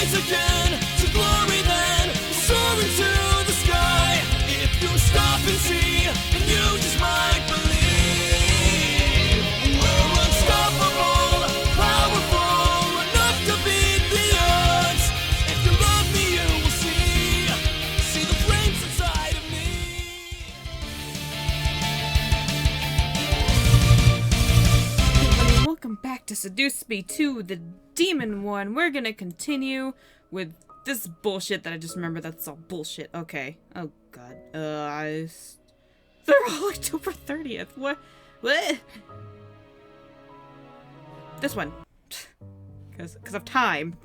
rise again to glory then, soaring to the sky. If you stop and see, and you just might believe, we're unstoppable, powerful, enough to beat the odds. If you love me, you will see the flames inside of me. Welcome back to Seduce Me 2, the Demon one. We're gonna continue with this bullshit that I just remember that's all bullshit. Okay. Oh god. They're all October 30th. What? This one. Because of time.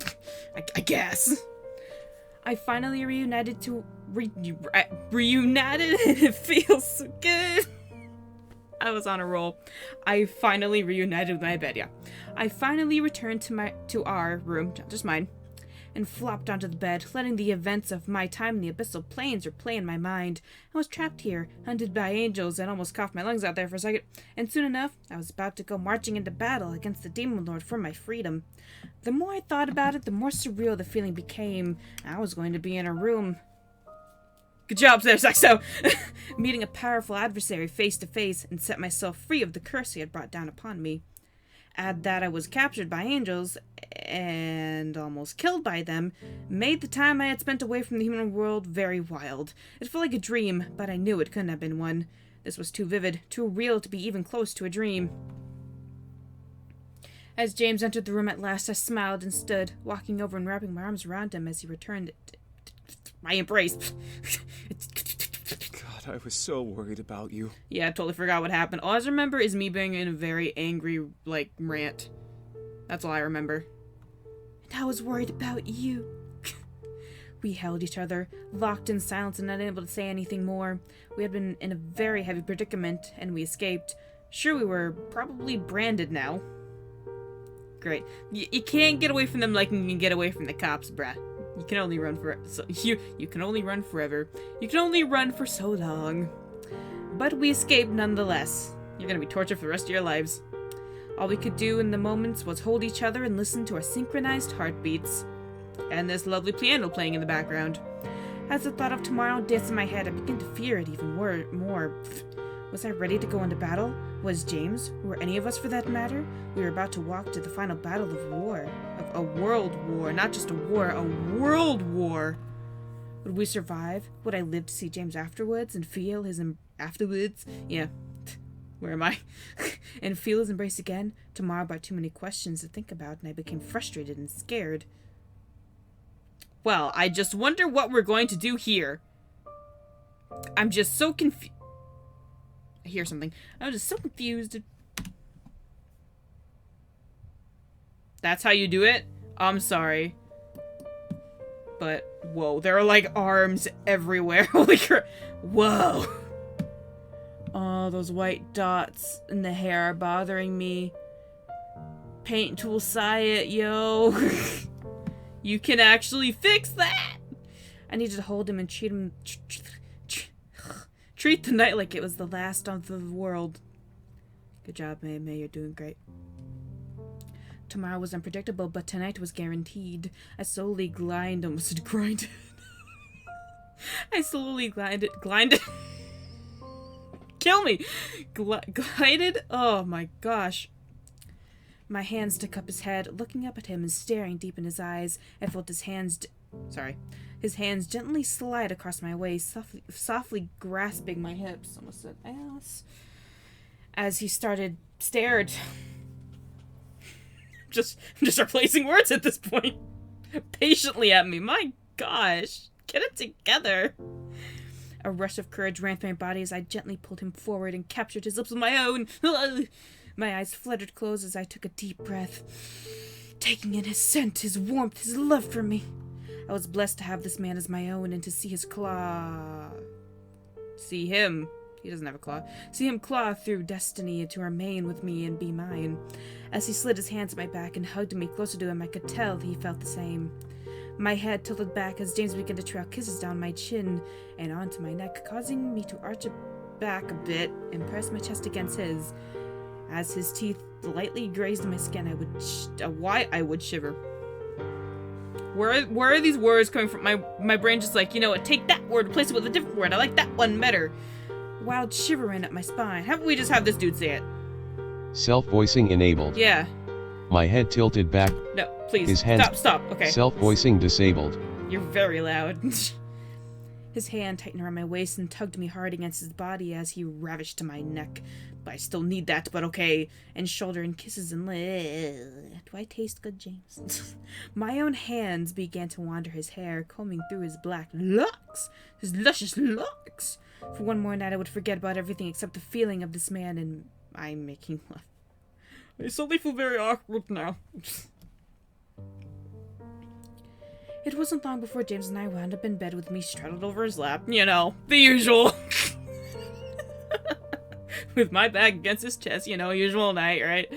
I guess. I finally reunited reunited and it feels so good. I was on a roll. I finally reunited with my bed, yeah. I finally returned to our room, not just mine, and flopped onto the bed, letting the events of my time in the abyssal plains replay in my mind. I was trapped here, hunted by angels, and almost coughed my lungs out there for a second, and soon enough, I was about to go marching into battle against the Demon Lord for my freedom. The more I thought about it, the more surreal the feeling became. I was going to be in a room. Good job there, Sexo! Meeting a powerful adversary face to face and set myself free of the curse he had brought down upon me. Add that I was captured by angels and almost killed by them, made the time I had spent away from the human world very wild. It felt like a dream, but I knew it couldn't have been one. This was too vivid, too real to be even close to a dream. As James entered the room at last, I smiled and stood, walking over and wrapping my arms around him as he returned my embrace. God, I was so worried about you. Yeah, I totally forgot what happened. All I remember is me being in a very angry, rant. That's all I remember. And I was worried about you. We held each other, locked in silence and unable to say anything more. We had been in a very heavy predicament, and we escaped. Sure, we were probably branded now. Great. You can't get away from them like you can get away from the cops, bruh. You can only run for you can only run forever. You can only run for so long. But we escaped nonetheless. You're gonna be tortured for the rest of your lives. All we could do in the moments was hold each other and listen to our synchronized heartbeats. And this lovely piano playing in the background. As the thought of tomorrow danced in my head, I began to fear it even more. Was I ready to go into battle? Was James? Were any of us for that matter? We were about to walk to the final battle of war. Of a world war. Not just a war, a world war. Would we survive? Would I live to see James afterwards and feel his afterwards? Yeah. Where am I? And feel his embrace again? Tomorrow brought too many questions to think about, and I became frustrated and scared. Well, I just wonder what we're going to do here. I'm just so confused. I hear something. I'm just so confused. That's how you do it? I'm sorry. But, whoa, there are like arms everywhere. Holy crap. Whoa. Oh, those white dots in the hair are bothering me. Paint tool Syed, yo. You can actually fix that. I needed to hold him and treat the night like it was the last of the world. Good job, May. May, you're doing great. Tomorrow was unpredictable, but tonight was guaranteed. I slowly glided. I slowly glided. Kill me! Glided? Oh my gosh. My hand stuck up his head, looking up at him and staring deep in his eyes. I felt his hands gently slide across my waist, softly grasping my hips. Almost said ass. As he stared. Just replacing words at this point. Patiently at me. My gosh. Get it together. A rush of courage ran through my body as I gently pulled him forward and captured his lips with my own. My eyes fluttered closed as I took a deep breath, taking in his scent, his warmth, his love for me. I was blessed to have this man as my own and to see his claw. See him. He doesn't have a claw. See him claw through destiny to remain with me and be mine. As he slid his hands at my back and hugged me closer to him, I could tell he felt the same. My head tilted back as James began to trail kisses down my chin and onto my neck, causing me to arch back a bit and press my chest against his. As his teeth lightly grazed my skin, I would shiver. Where are these words coming from? My brain just like, you know what, take that word, replace it with a different word. I like that one better. Wild shiver ran up my spine. How about we just have this dude say it? Self-voicing enabled. Yeah. My head tilted back. No, please. His hands. Stop. Okay. Self-voicing disabled. You're very loud. His hand tightened around my waist and tugged me hard against his body as he ravished to my neck. But I still need that, but okay. And shoulder and kisses and do I taste good, James? My own hands began to wander his hair, combing through his black locks. His luscious locks. For one more night I would forget about everything except the feeling of this man and I making love. I suddenly feel very awkward now. It wasn't long before James and I wound up in bed with me straddled over his lap. You know, the usual. With my back against his chest, you know, usual night, right?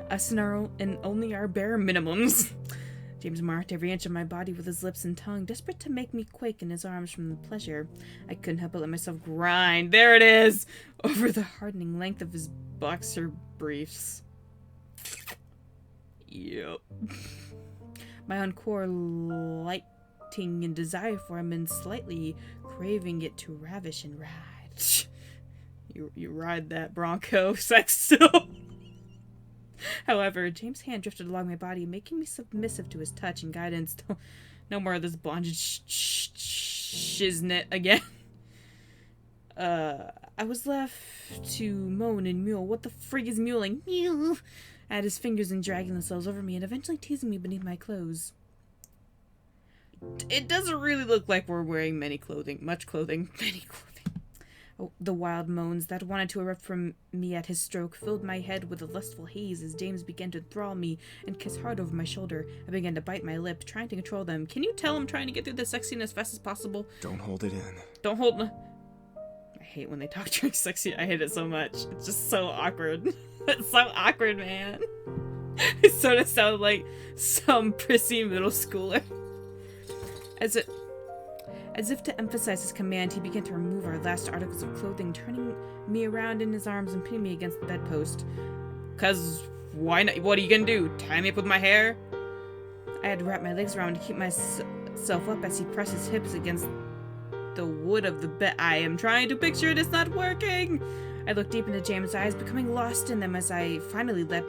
A snarl and only our bare minimums. James marked every inch of my body with his lips and tongue, desperate to make me quake in his arms from the pleasure. I couldn't help but let myself grind, there it is, over the hardening length of his boxer briefs. Yep. My own core lighting in desire for him and slightly craving it to ravish and ride. You ride that Bronco sex still. However, James' hand drifted along my body, making me submissive to his touch and guidance. No more of this bondage shiznit again. I was left to moan and mew. What the frig is mewling? Mew! At his fingers and dragging themselves over me and eventually teasing me beneath my clothes. It doesn't really look like we're wearing much clothing. Oh, the wild moans that wanted to erupt from me at his stroke filled my head with a lustful haze as James began to enthrall me and kiss hard over my shoulder. I began to bite my lip, trying to control them. Can you tell I'm trying to get through this sexy as fast as possible? Don't hold it in. Don't hold... I hate when they talk during sexy. I hate it so much. It's just so awkward. It's so awkward, man. It sort of sounds like some prissy middle schooler. As if to emphasize his command, he began to remove our last articles of clothing, turning me around in his arms and pinning me against the bedpost. 'Cause why not? What are you gonna do? Tie me up with my hair? I had to wrap my legs around to keep myself up as he pressed his hips against the wood of the bed. I am trying to picture it, it's not working! I looked deep into James' eyes, becoming lost in them as I finally let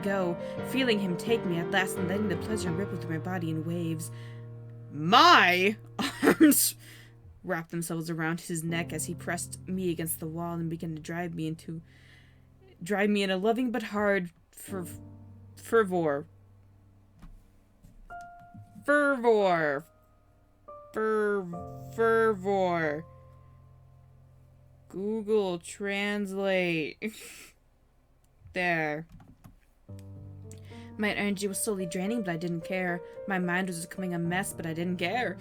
go, feeling him take me at last and letting the pleasure ripple through my body in waves. My arms wrapped themselves around his neck as he pressed me against the wall and began to drive me in a loving but hard fervor. Google Translate. There. My energy was slowly draining, but I didn't care. My mind was becoming a mess, but I didn't care.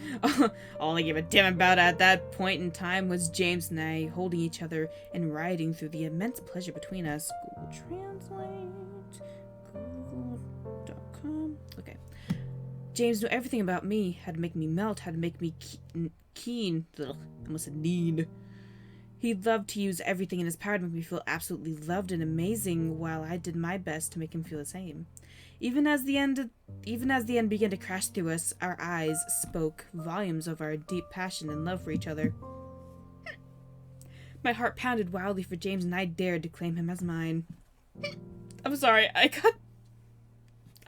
All I gave a damn about at that point in time was James and I holding each other and riding through the immense pleasure between us. Google Translate. Google.com. Okay. James knew everything about me. How to make me melt. How to make me keen. Ugh, I almost said need. He loved to use everything in his power to make me feel absolutely loved and amazing, while I did my best to make him feel the same. Even as the end began to crash through us, our eyes spoke volumes of our deep passion and love for each other. My heart pounded wildly for James, and I dared to claim him as mine. I'm sorry, I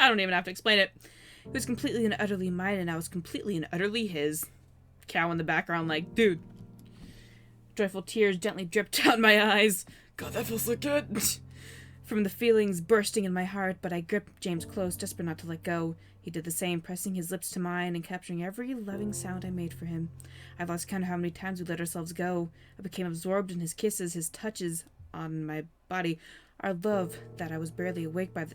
don't even have to explain it. He was completely and utterly mine, and I was completely and utterly his. Cow in the background like, dude. Joyful tears gently dripped down my eyes. God, that feels so good. From the feelings bursting in my heart, but I gripped James close, desperate not to let go. He did the same, pressing his lips to mine and capturing every loving sound I made for him. I lost count of how many times we let ourselves go. I became absorbed in his kisses, his touches on my body, our love that I was barely awake by the...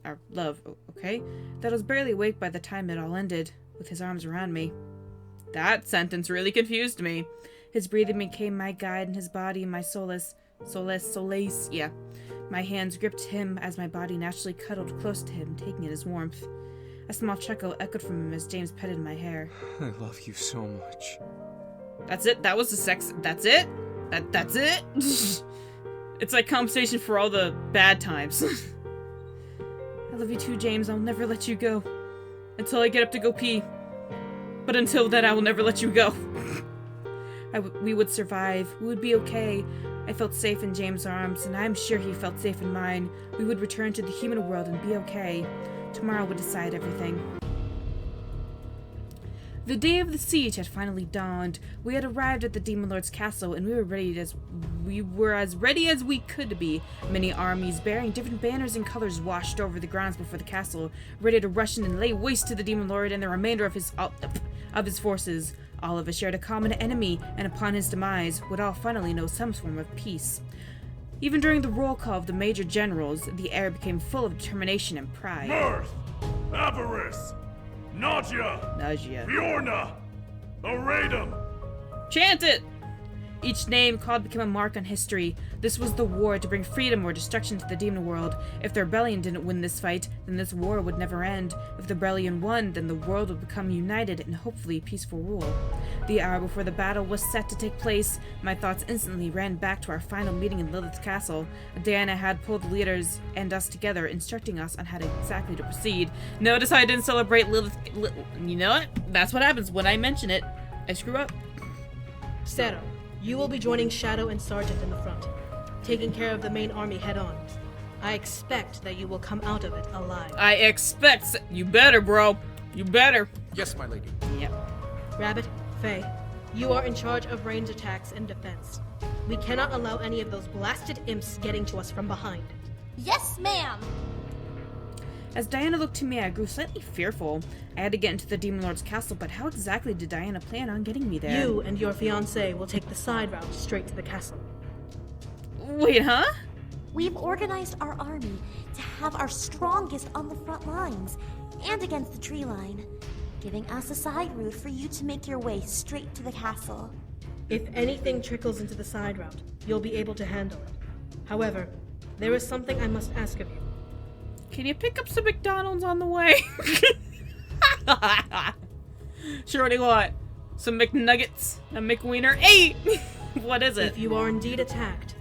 Our love, okay? That I was barely awake by the time it all ended, with his arms around me. That sentence really confused me. His breathing became my guide, and his body my solace, yeah. My hands gripped him as my body naturally cuddled close to him, taking in his warmth. A small chuckle echoed from him as James petted my hair. I love you so much. That's it? That was the sex... That's it? That's it? It's like compensation for all the bad times. I love you too, James. I'll never let you go. Until I get up to go pee. But until then, I will never let you go. We would survive. We would be okay. I felt safe in James' arms, and I'm sure he felt safe in mine. We would return to the human world and be okay. Tomorrow would decide everything. The day of the siege had finally dawned. We had arrived at the Demon Lord's castle, and we were as ready as we could be. Many armies bearing different banners and colors washed over the grounds before the castle, ready to rush in and lay waste to the Demon Lord and the remainder of his forces. All of us shared a common enemy, and upon his demise, would all finally know some form of peace. Even during the roll call of the major generals, the air became full of determination and pride. Mirth! Avarice! Nausea! Bjorna! Aradum! Chant it! Each name called became a mark on history. This was the war to bring freedom or destruction to the demon world. If the rebellion didn't win this fight, then this war would never end. If the rebellion won, then the world would become united and hopefully peaceful rule. The hour before the battle was set to take place, my thoughts instantly ran back to our final meeting in Lilith's castle. Diana had pulled the leaders and us together, instructing us on how exactly to proceed. Notice how I didn't celebrate Lilith. You know what? That's what happens when I mention it. I screw up. Zero, you will be joining Shadow and Sergeant in the front, taking care of the main army head-on. I expect that you will come out of it alive. I expect... You better, bro. You better. Yes, my lady. Yep. Rabbit, Faye, you are in charge of range attacks and defense. We cannot allow any of those blasted imps getting to us from behind. Yes, ma'am! As Diana looked to me, I grew slightly fearful. I had to get into the Demon Lord's castle, but how exactly did Diana plan on getting me there? You and your fiancé will take the side route straight to the castle. Wait, huh? We've organized our army to have our strongest on the front lines and against the tree line, giving us a side route for you to make your way straight to the castle. If anything trickles into the side route, you'll be able to handle it. However, there is something I must ask of you. Can you pick up some McDonald's on the way? Sure, what do you want? Some McNuggets? A McWiener? Hey! What is it? If you are indeed attacked,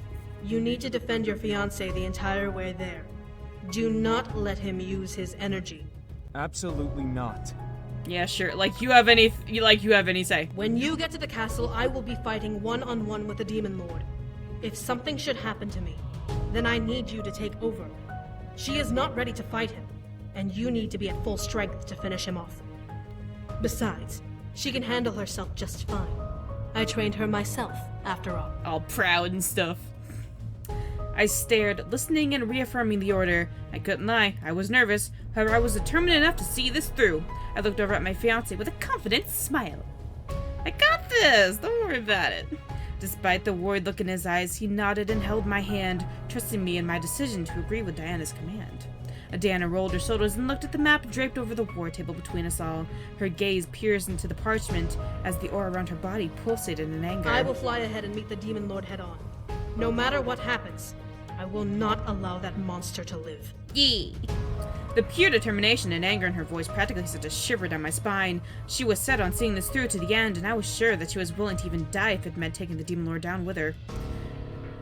you need to defend your fiancé the entire way there. Do not let him use his energy. Absolutely not. Yeah, sure. Like you have any say. When you get to the castle, I will be fighting one-on-one with the Demon Lord. If something should happen to me, then I need you to take over. She is not ready to fight him, and you need to be at full strength to finish him off. Besides, she can handle herself just fine. I trained her myself, after all. All proud and stuff. I stared, listening and reaffirming the order. I couldn't lie, I was nervous. However, I was determined enough to see this through. I looked over at my fiancé with a confident smile. I got this! Don't worry about it. Despite the worried look in his eyes, he nodded and held my hand, trusting me in my decision to agree with Diana's command. Diana rolled her shoulders and looked at the map draped over the war table between us all. Her gaze pierced into the parchment as the aura around her body pulsated in anger. I will fly ahead and meet the Demon Lord head-on. No matter what happens, I will not allow that monster to live. Yee! The pure determination and anger in her voice practically sent a shiver down my spine. She was set on seeing this through to the end, and I was sure that she was willing to even die if it meant taking the Demon Lord down with her.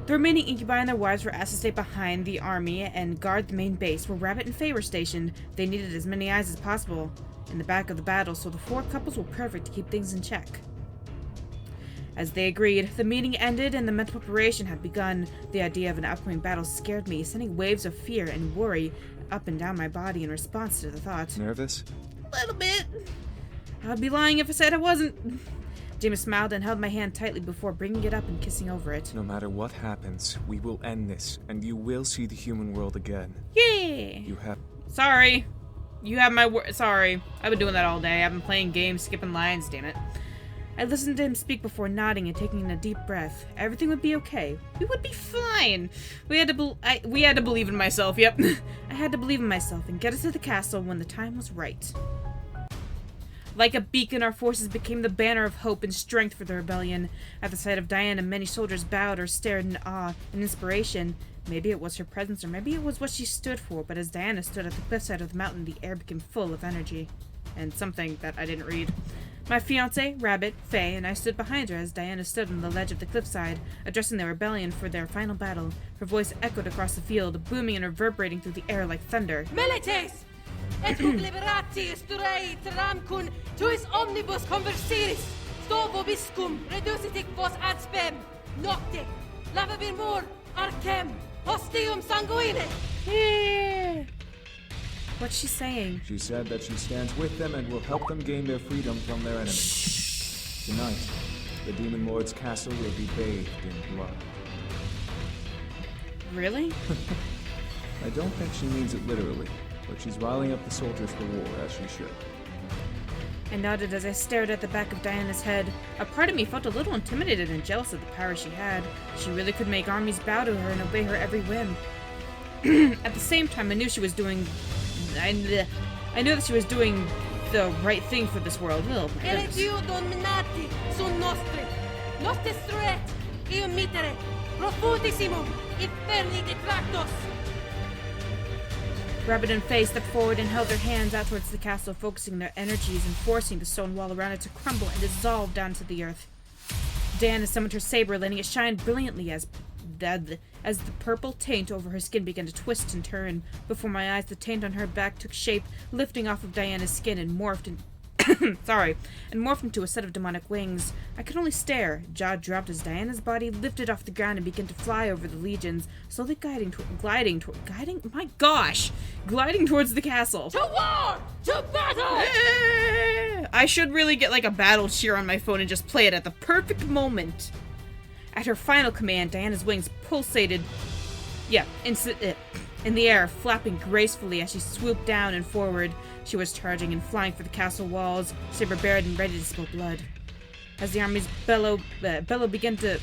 The remaining incubi and their wives were asked to stay behind the army and guard the main base, where Rabbit and Faye were stationed. They needed as many eyes as possible in the back of the battle, so the four couples were perfect to keep things in check. As they agreed, the meeting ended and the mental preparation had begun. The idea of an upcoming battle scared me, sending waves of fear and worry up and down my body in response to the thought. Nervous? A little bit. I'd be lying if I said I wasn't. James smiled and held my hand tightly before bringing it up and kissing over it. No matter what happens, we will end this, and you will see the human world again. Yay! You have... Sorry. You have my word. Sorry. I've been doing that all day. I've been playing games, skipping lines, damn it. I listened to him speak before nodding and taking a deep breath. Everything would be okay. We would be fine. We had to believe in myself, yep. I had to believe in myself and get us to the castle when the time was right. Like a beacon, our forces became the banner of hope and strength for the rebellion. At the sight of Diana, many soldiers bowed or stared in awe and inspiration. Maybe it was her presence, or maybe it was what she stood for, but as Diana stood at the cliffside of the mountain, the air became full of energy. And something that I didn't read. My fiancé, Rabbit, Faye, and I stood behind her as Diana stood on the ledge of the cliffside, addressing the rebellion for their final battle. Her voice echoed across the field, booming and reverberating through the air like thunder. Milites! Et cum liberati esturei tramcun tuis omnibus conversiris, sto vobiscum reducitic vos ad spem, nocte, lavabir mur, arcem, hostium sanguine! Yeah. What's she saying? She said that she stands with them and will help them gain their freedom from their enemies. Tonight, the Demon Lord's castle will be bathed in blood. Really? I don't think she means it literally, but she's riling up the soldiers for war, as she should. I nodded as I stared at the back of Diana's head. A part of me felt a little intimidated and jealous of the power she had. She really could make armies bow to her and obey her every whim. At the same time, I knew she was doing... I knew that she was doing the right thing for this world. Oh, my goodness. Elegio dominati sun nostri, nos destruet, ium mitere, profundissimum, inferni detractos. Rabbit and Faye stepped forward and held their hands out towards the castle, focusing their energies and forcing the stone wall around it to crumble and dissolve down to the earth. Diana summoned her saber, letting it shine brilliantly as the purple taint over her skin began to twist and turn. Before my eyes, the taint on her back took shape, lifting off of Diana's skin and morphed into a set of demonic wings. I could only stare. Jaw dropped as Diana's body lifted off the ground and began to fly over the legions, slowly gliding towards the castle. To war! To battle! I should really get like a battle cheer on my phone and just play it at the perfect moment. At her final command, Diana's wings pulsated, in the air, flapping gracefully as she swooped down and forward. She was charging and flying for the castle walls, saber bared and ready to spill blood. As the army's bellow began to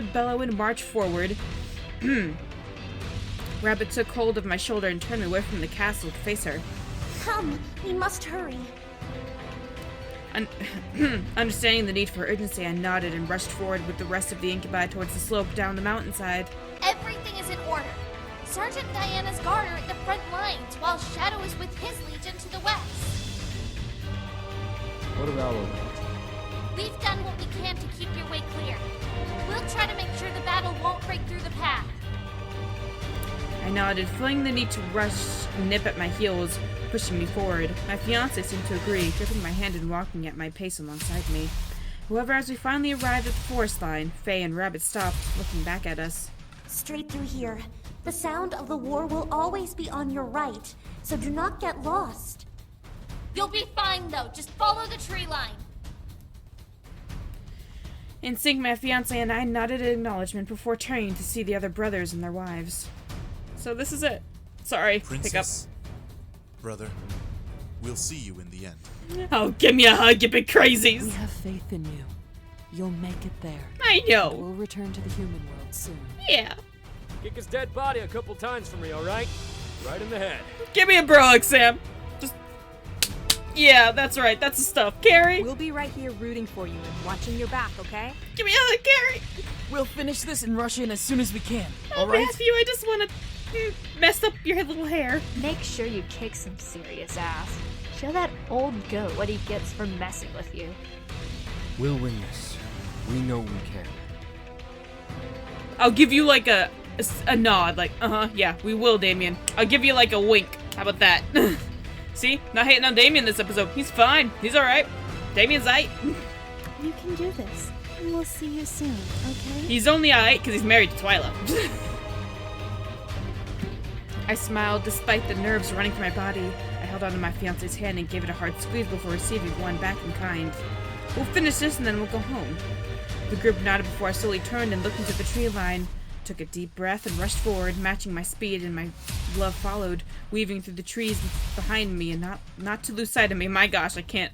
bellow and march forward, Rabbit took hold of my shoulder and turned me away from the castle to face her. Come, we must hurry. Understanding the need for urgency, I nodded and rushed forward with the rest of the incubi towards the slope down the mountainside. Everything is in order. Sergeant Diana's guard are at the front lines, while Shadow is with his legion to the west. What about all that? We've done what we can to keep your way clear. We'll try to make sure the battle won't break through the path. I nodded, feeling the need to rush and nip at my heels, pushing me forward. My fiancé seemed to agree, gripping my hand and walking at my pace alongside me. However, as we finally arrived at the forest line, Faye and Rabbit stopped, looking back at us. Straight through here. The sound of the war will always be on your right, so do not get lost. You'll be fine, though. Just follow the tree line. In sync, my fiancé and I nodded in acknowledgement before turning to see the other brothers and their wives. So this is it. Sorry, Princess, brother, we'll see you in the end. Oh, give me a hug, you big crazies! We have faith in you. You'll make it there. I know! We'll return to the human world soon. Yeah. Kick his dead body a couple times for me, alright? Right in the head. Give me a bro, Sam! Just... Yeah, that's right, that's the stuff. Carrie? We'll be right here rooting for you and watching your back, okay? Give me a hug, Carrie! We'll finish this and rush in as soon as we can, Oh, alright? Matthew, I just want to mess up your little hair. Make sure you kick some serious ass. Show that old goat what he gets for messing with you. We'll win this. We know we can. I'll give you like a nod, like, yeah, we will, Damien. I'll give you like a wink. How about that? See? Not hating on Damien this episode. He's fine. He's alright. Damien's aight. You can do this. And we'll see you soon, okay? He's only aight because he's married to Twyla. I smiled despite the nerves running through my body. I held onto my fiancé's hand and gave it a hard squeeze before receiving one back in kind. We'll finish this and then we'll go home. The group nodded before I slowly turned and looked into the tree line. Took a deep breath and rushed forward, matching my speed, and my love followed, weaving through the trees behind me and not to lose sight of me. My gosh, I can't.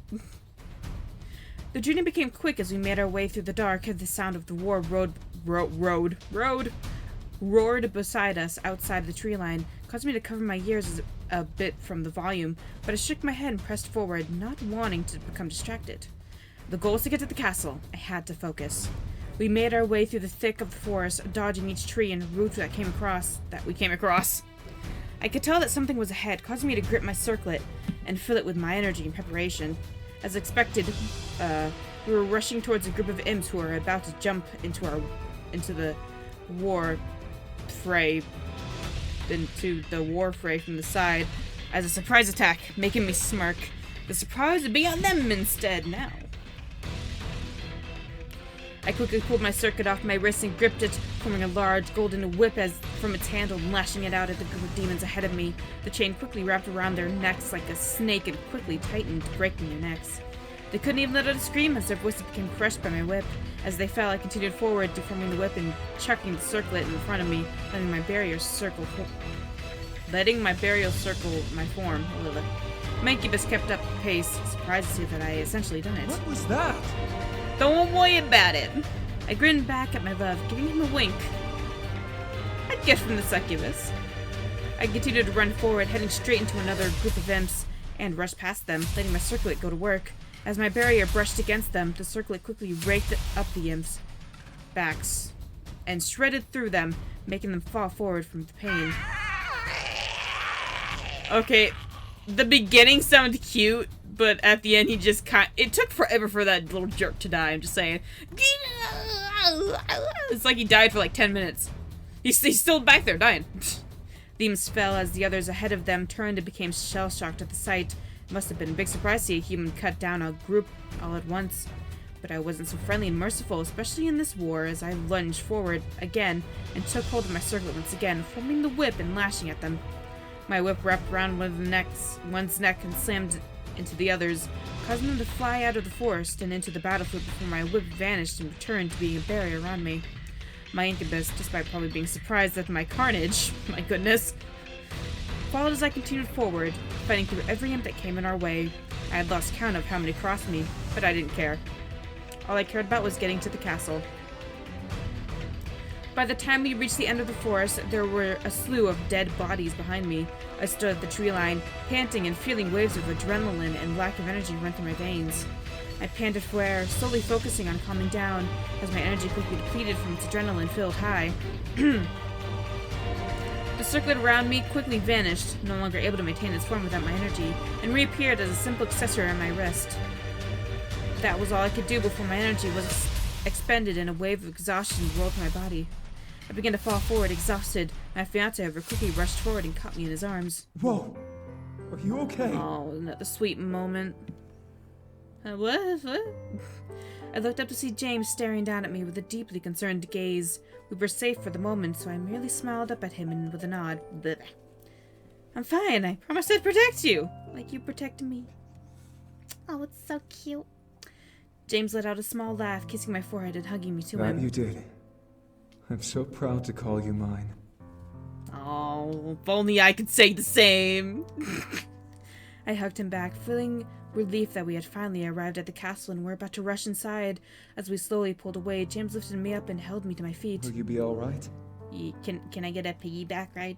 The journey became quick as we made our way through the dark. The sound of the war roared beside us outside the tree line, caused me to cover my ears a bit from the volume, but I shook my head and pressed forward, not wanting to become distracted. The goal was to get to the castle. I had to focus. We made our way through the thick of the forest, dodging each tree and root that we came across. I could tell that something was ahead, causing me to grip my circlet and fill it with my energy and preparation. As expected, we were rushing towards a group of imps who were about to jump into the war fray from the side as a surprise attack, making me smirk. The surprise would be on them instead now. I quickly pulled my circuit off my wrist and gripped it, forming a large golden whip from its handle and lashing it out at the group of demons ahead of me. The chain quickly wrapped around their necks like a snake and quickly tightened, breaking their necks. They couldn't even let out a scream as their voices became crushed by my whip. As they fell, I continued forward, deforming the whip and chucking the circlet in front of me, letting my burial circle my form. My incubus kept up the pace, surprised to see that I had essentially done it. What was that? Don't worry about it. I grinned back at my love, giving him a wink. A gift from the succubus. I continued to run forward, heading straight into another group of imps, and rushed past them, letting my circlet go to work. As my barrier brushed against them, the circlet quickly raked up the imps' backs and shredded through them, making them fall forward from the pain. Okay, the beginning sounded cute, but at the end he just it took forever for that little jerk to die, I'm just saying. It's like he died for like 10 minutes. He's still back there, dying. The imps fell as the others ahead of them turned and became shell-shocked at the sight. It must have been a big surprise to see a human cut down a group all at once. But I wasn't so friendly and merciful, especially in this war, as I lunged forward again and took hold of my circlet once again, forming the whip and lashing at them. My whip wrapped around one's neck and slammed into the others, causing them to fly out of the forest and into the battlefield before my whip vanished and returned to being a barrier around me. My incubus, despite probably being surprised at my carnage, my goodness, followed as I continued forward, fighting through every imp that came in our way. I had lost count of how many crossed me, but I didn't care. All I cared about was getting to the castle. By the time we reached the end of the forest, there were a slew of dead bodies behind me. I stood at the tree line, panting and feeling waves of adrenaline and lack of energy run through my veins. I panted for air, slowly focusing on calming down, as my energy quickly depleted from its adrenaline-filled high. The circlet around me quickly vanished, no longer able to maintain its form without my energy, and reappeared as a simple accessory on my wrist. That was all I could do before my energy was expended and a wave of exhaustion rolled through my body. I began to fall forward, exhausted. My fiancé, however, quickly rushed forward and caught me in his arms. Whoa! Are you okay? Oh, isn't that the sweet moment? What? I looked up to see James staring down at me with a deeply concerned gaze. We were safe for the moment, so I merely smiled up at him and with a nod. Blech. I'm fine. I promised I'd protect you, like you protected me. Oh, it's so cute. James let out a small laugh, kissing my forehead and hugging me to him. That you did. I'm so proud to call you mine. Oh, if only I could say the same. I hugged him back, feeling relief that we had finally arrived at the castle and were about to rush inside. As we slowly pulled away, James lifted me up and held me to my feet. Will you be all right? Can I get a piggyback ride?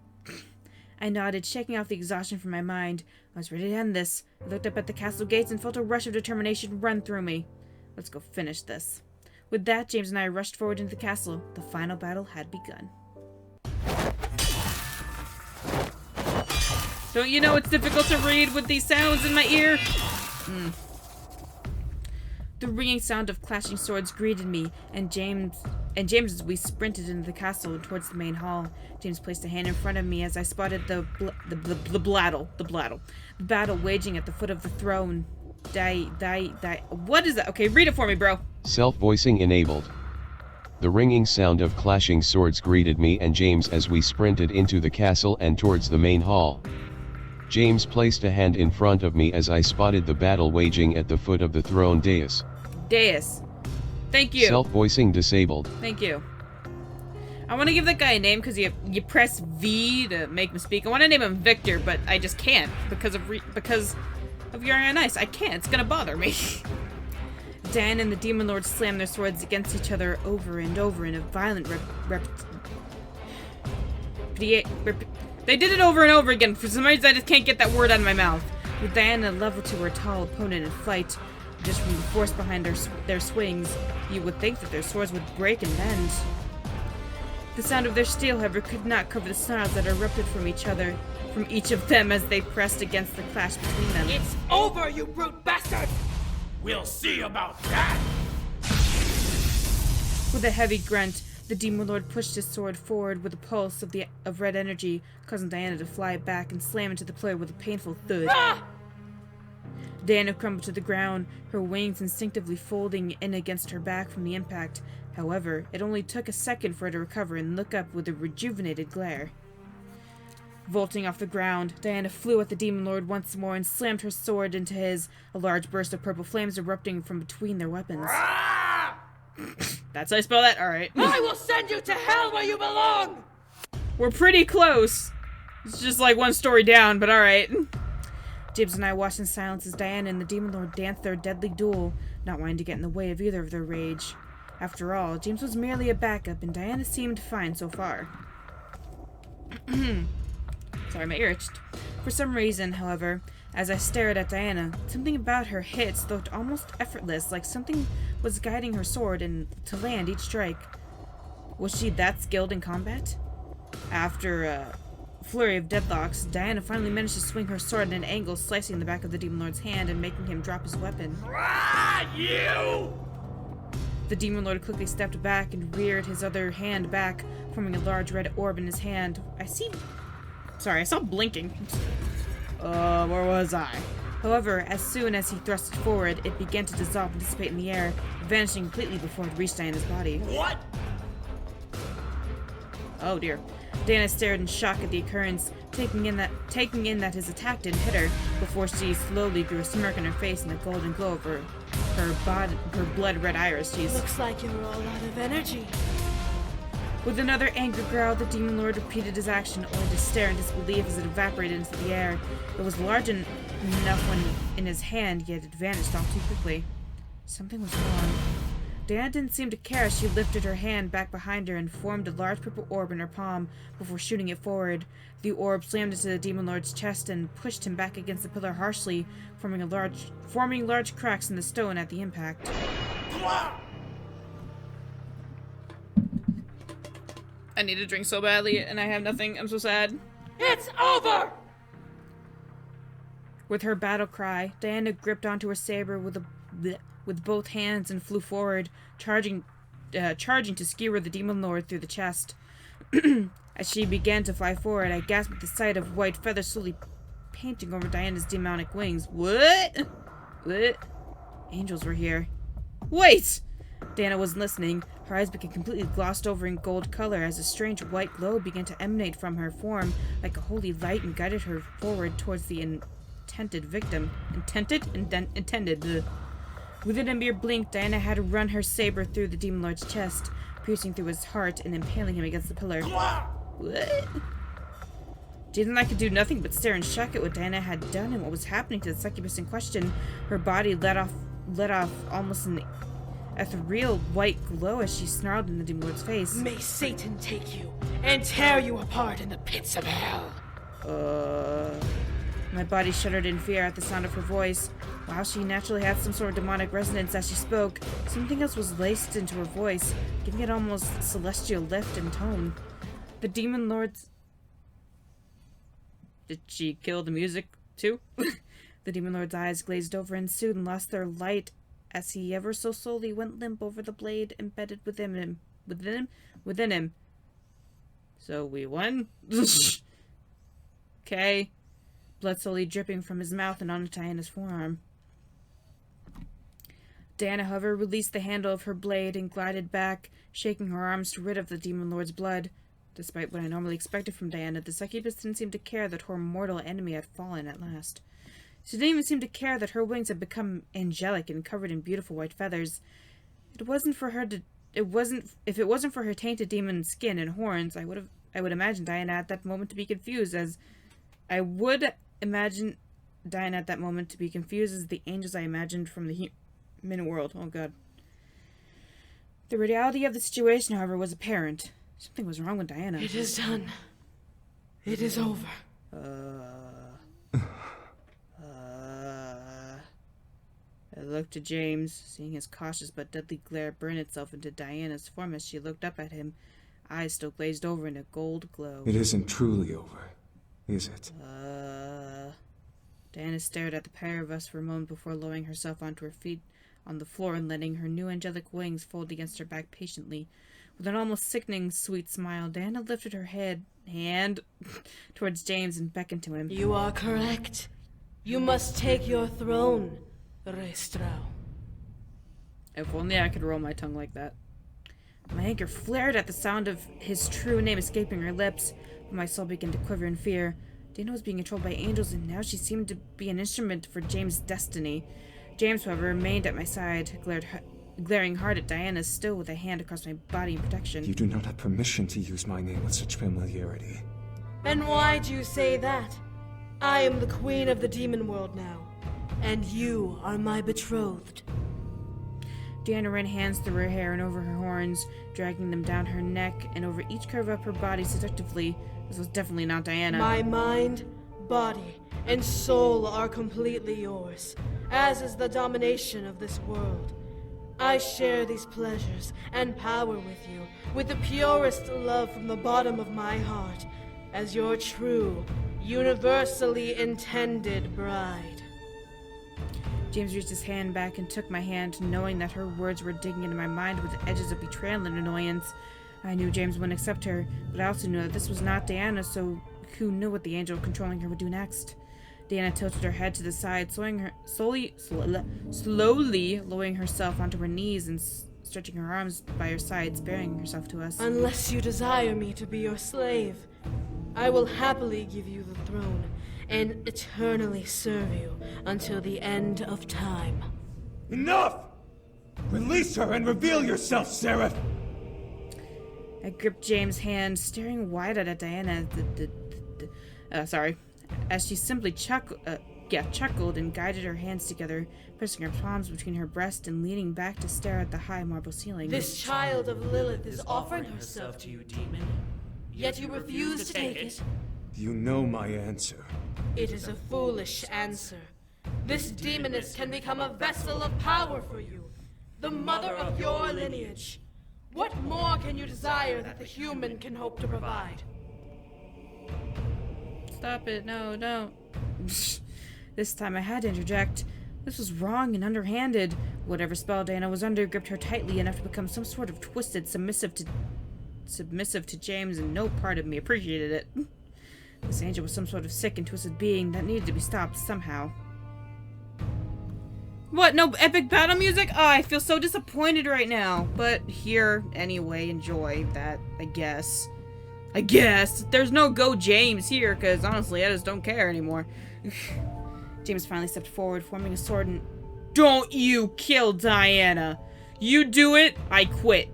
I nodded, shaking off the exhaustion from my mind. I was ready to end this. I looked up at the castle gates and felt a rush of determination run through me. Let's go finish this. With that, James and I rushed forward into the castle. The final battle had begun. Don't you know it's difficult to read with these sounds in my ear? The ringing sound of clashing swords greeted me, and James as we sprinted into the castle and towards the main hall. James placed a hand in front of me as I spotted the battle waging at the foot of the throne. What is that? Okay, read it for me, bro. Self-voicing enabled. The ringing sound of clashing swords greeted me and James as we sprinted into the castle and towards the main hall. James placed a hand in front of me as I spotted the battle waging at the foot of the throne dais. Dais. Thank you. Self-voicing disabled. Thank you. I want to give that guy a name because you press V to make him speak. I want to name him Victor, but I just can't because of You're Nice. I can't. It's gonna bother me. Dan and the Demon Lord slammed their swords against each other over and over in a violent They did it over and over again. For some reason, I just can't get that word out of my mouth. With Diana level to her tall opponent in flight, just from the force behind their swings, you would think that their swords would break and bend. The sound of their steel, however, could not cover the snarls that erupted from each of them as they pressed against the clash between them. It's over, you brute bastard! We'll see about that! With a heavy grunt, the Demon Lord pushed his sword forward with a pulse of red energy, causing Diana to fly back and slam into the pillar with a painful thud. Ah! Diana crumbled to the ground, her wings instinctively folding in against her back from the impact. However, it only took a second for her to recover and look up with a rejuvenated glare. Vaulting off the ground, Diana flew at the Demon Lord once more and slammed her sword into his, a large burst of purple flames erupting from between their weapons. That's how I spell that? Alright. I will send you to hell where you belong! We're pretty close. It's just like one story down, but alright. James and I watched in silence as Diana and the Demon Lord danced their deadly duel, not wanting to get in the way of either of their rage. After all, James was merely a backup, and Diana seemed fine so far. Sorry, my ear itched. For some reason, however, as I stared at Diana, something about her hits looked almost effortless, like something was guiding her sword and to land each strike. Was she that skilled in combat? After a flurry of deadlocks, Diana finally managed to swing her sword at an angle, slicing the back of the Demon Lord's hand and making him drop his weapon. You! The Demon Lord quickly stepped back and reared his other hand back, forming a large red orb in his hand. I saw blinking. Where was I? However, as soon as he thrust it forward, it began to dissolve and dissipate in the air, vanishing completely before it reached Diana's body. What? Oh dear. Diana stared in shock at the occurrence, taking in that his attack didn't hit her, before she slowly grew a smirk on her face and a golden glow over her blood-red iris. Jeez. Looks like you're all out of energy. With another angry growl, the Demon Lord repeated his action, only to stare in disbelief as it evaporated into the air. It was large enough when in his hand, yet it vanished off too quickly. Something was wrong. Diana didn't seem to care as she lifted her hand back behind her and formed a large purple orb in her palm before shooting it forward. The orb slammed into the Demon Lord's chest and pushed him back against the pillar harshly, forming large cracks in the stone at the impact. I need a drink so badly, and I have nothing. I'm so sad. It's over! With her battle cry, Diana gripped onto her saber with both hands and flew forward, charging to skewer the Demon Lord through the chest. As she began to fly forward, I gasped at the sight of white feathers slowly painting over Diana's demonic wings. What? What? Angels were here. Wait! Diana wasn't listening. Her eyes became completely glossed over in gold color as a strange white glow began to emanate from her form like a holy light and guided her forward towards the intended victim. Intended. Within a mere blink, Diana had to run her saber through the Demon Lord's chest, piercing through his heart and impaling him against the pillar. What? James and I could do nothing but stare in shock at what Diana had done and what was happening to the succubus in question. Her body let off almost an ethereal white glow as she snarled in the Demon Lord's face. May Satan take you and tear you apart in the pits of hell. My body shuddered in fear at the sound of her voice. While she naturally had some sort of demonic resonance as she spoke, something else was laced into her voice, giving it almost celestial lift and tone. The Demon Lord's... Did she kill the music, too? The Demon Lord's eyes glazed over and soon lost their light as he ever so slowly went limp over the blade embedded within him. So we won? Okay. Blood slowly dripping from his mouth and onto Diana's forearm. Diana, however, released the handle of her blade and glided back, shaking her arms to rid of the Demon Lord's blood. Despite what I normally expected from Diana, the succubus didn't seem to care that her mortal enemy had fallen at last. She didn't even seem to care that her wings had become angelic and covered in beautiful white feathers. If it wasn't for her tainted demon skin and horns, I would imagine Diana at that moment to be confused as the angels I imagined from the human world. Oh god. The reality of the situation, however, was apparent. Something was wrong with Diana. It is done. It is over. I looked to James, seeing his cautious but deadly glare burn itself into Diana's form as she looked up at him eyes still glazed over in a gold glow. It isn't truly over, is it? Diana stared at the pair of us for a moment before lowering herself onto her feet on the floor and letting her new angelic wings fold against her back patiently. With an almost sickening sweet smile, Diana lifted her hand towards James and beckoned to him. You are correct. You must take your throne, Restrau. If only I could roll my tongue like that. My anger flared at the sound of his true name escaping her lips, but my soul began to quiver in fear. Dana was being controlled by angels, and now she seemed to be an instrument for James' destiny. James, however, remained at my side, glaring hard at Diana, still with a hand across my body in protection. You do not have permission to use my name with such familiarity. And why do you say that? I am the queen of the demon world now, and you are my betrothed. Diana ran hands through her hair and over her horns, dragging them down her neck and over each curve of her body seductively. This was definitely not Diana. My mind, body, and soul are completely yours, as is the domination of this world. I share these pleasures and power with you, with the purest love from the bottom of my heart, as your true, universally intended bride. James reached his hand back and took my hand, knowing that her words were digging into my mind with the edges of betrayal and annoyance. I knew James wouldn't accept her, but I also knew that this was not Diana, so who knew what the angel controlling her would do next? Diana tilted her head to the side, slowly lowering herself onto her knees and stretching her arms by her sides, bearing herself to us. Unless you desire me to be your slave, I will happily give you the throne and eternally serve you until the end of time. Enough! Release her and reveal yourself, Seraph! I gripped James' hand, staring wide at Diana. As she simply chuckled and guided her hands together, pressing her palms between her breast and leaning back to stare at the high marble ceiling. This child of Lilith is offering herself to you, demon. Yet you refuse to take it. You know my answer. It is a foolish answer. This demoness can become a vessel of power for you, the mother of your lineage. What more can you desire that the human can hope to provide? Stop it. No, don't. This time I had to interject. This was wrong and underhanded. Whatever spell Diana was under gripped her tightly enough to become some sort of twisted, submissive to James, and no part of me appreciated it. This angel was some sort of sick and twisted being that needed to be stopped somehow. What? No epic battle music? Oh, I feel so disappointed right now. But here, anyway, enjoy that, I guess. There's no go James here, because honestly, I just don't care anymore. James finally stepped forward, forming a sword, and... Don't you kill Diana! You do it, I quit.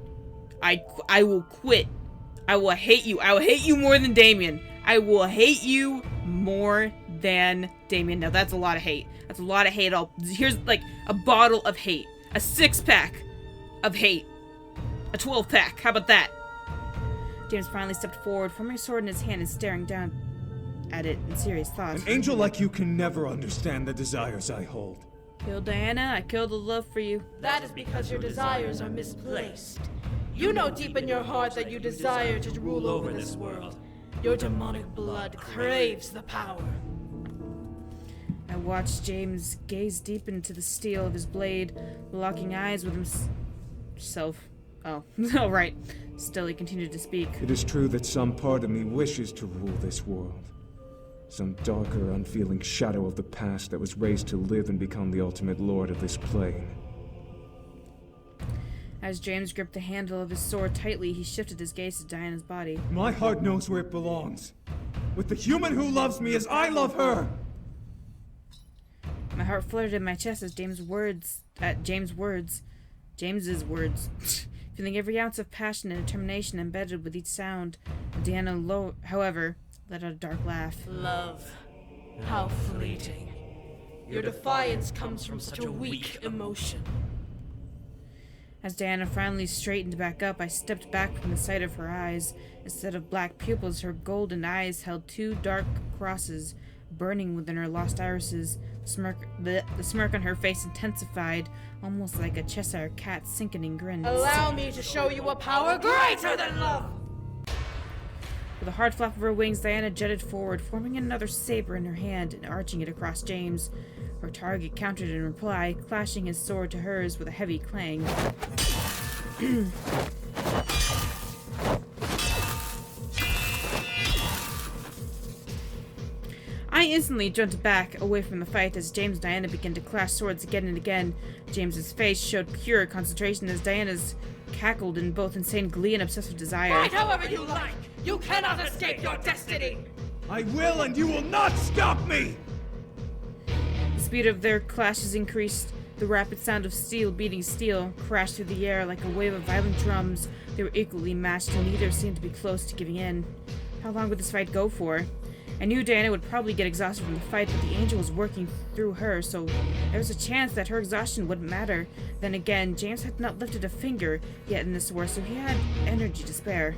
I will quit. I will hate you. I will hate you more than Damien. I will hate you more than Damien. Now, that's a lot of hate. That's a lot of hate. Here's, like, a bottle of hate. A 6-pack of hate. A 12-pack. How about that? James finally stepped forward, forming a sword in his hand and staring down at it in serious thought. An angel like you can never understand the desires I hold. Kill Diana, I killed the love for you. That is because your desires are misplaced. You know deep in your heart that you desire to rule over this world. Your demonic blood craves the power. I watched James gaze deep into the steel of his blade, locking eyes with himself. Oh, oh right. Still, he continued to speak. It is true that some part of me wishes to rule this world. Some darker, unfeeling shadow of the past that was raised to live and become the ultimate lord of this plane. As James gripped the handle of his sword tightly, he shifted his gaze to Diana's body. My heart knows where it belongs. With the human who loves me as I love her! My heart fluttered in my chest as James's words. Feeling every ounce of passion and determination embedded with each sound. Diana, however, let out a dark laugh. Love. How fleeting. Your defiance comes from such a weak emotion. As Diana finally straightened back up, I stepped back from the sight of her eyes. Instead of black pupils, her golden eyes held two dark crosses burning within her lost irises. The smirk on her face intensified, almost like a Cheshire cat sickening grin. Allow me to show you a power greater than love! With a hard flap of her wings, Diana jetted forward, forming another saber in her hand and arching it across James. Her target countered in reply, clashing his sword to hers with a heavy clang. I instantly jumped back away from the fight as James and Diana began to clash swords again and again. James's face showed pure concentration as Diana's cackled in both insane glee and obsessive desire. Fight however you like! You cannot escape your destiny! I will, and you will not stop me! The speed of their clashes increased. The rapid sound of steel beating steel crashed through the air like a wave of violent drums. They were equally matched, and neither seemed to be close to giving in. How long would this fight go for? I knew Diana would probably get exhausted from the fight, but the angel was working through her, so there was a chance that her exhaustion wouldn't matter. Then again, James had not lifted a finger yet in this war, so he had energy to spare.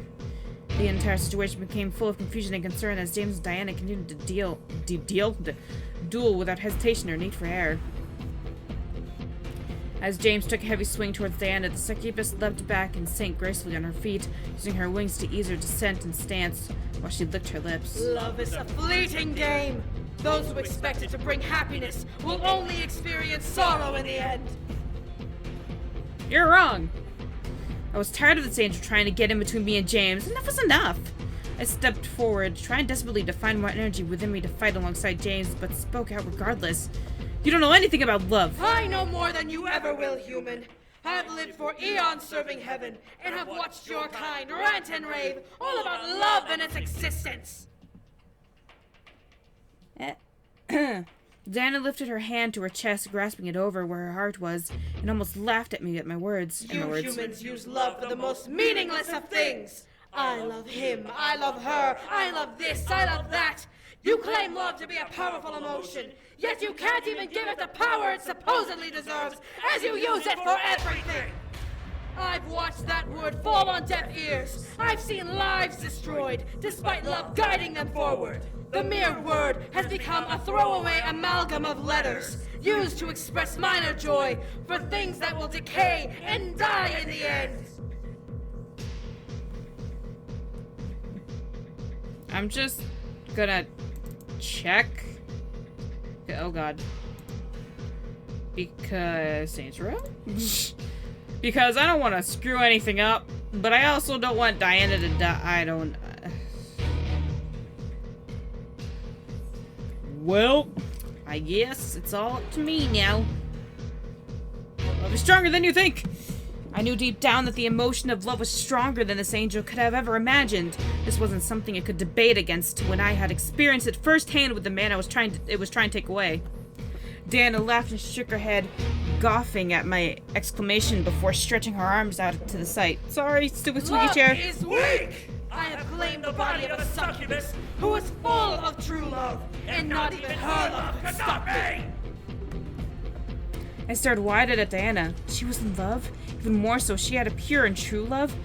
The entire situation became full of confusion and concern as James and Diana continued to duel without hesitation or need for air. As James took a heavy swing towards Diana, the succubus leapt back and sank gracefully on her feet, using her wings to ease her descent and stance while she licked her lips. Love is a fleeting game. Those who expect it to bring happiness will only experience sorrow in the end. You're wrong. I was tired of this angel trying to get in between me and James. Enough was enough. I stepped forward, trying desperately to find more energy within me to fight alongside James, but spoke out regardless. You don't know anything about love. I know more than you ever will, human. I've lived for eons serving heaven, and have watched your kind rant and rave all about love and its existence. Diana lifted her hand to her chest, grasping it over where her heart was, and almost laughed at me at my words. You humans use love for the most meaningless of things. I love him, I love her, I love this, I love that. You claim love to be a powerful emotion, yet you can't even give it the power it supposedly deserves, as you use it for everything! I've watched that word fall on deaf ears. I've seen lives destroyed, despite love guiding them forward. The mere word has become a throwaway amalgam of letters, used to express minor joy for things that will decay and die in the end. I'm just gonna check. Oh god. Because Saints Row? Because I don't want to screw anything up, but I also don't want Diana to die. I don't. Well, I guess it's all up to me now. Love is stronger than you think. I knew deep down that the emotion of love was stronger than this angel could have ever imagined. This wasn't something it could debate against when I had experienced it firsthand with the man it was trying to take away. Diana laughed and shook her head, gawking at my exclamation before stretching her arms out to the side. Sorry, stupid squeaky chair. Love is weak! I have claimed the body of a succubus who is full of true love, and not even her love can stop me! I stared wide-eyed at Diana. She was in love? Even more so, she had a pure and true love?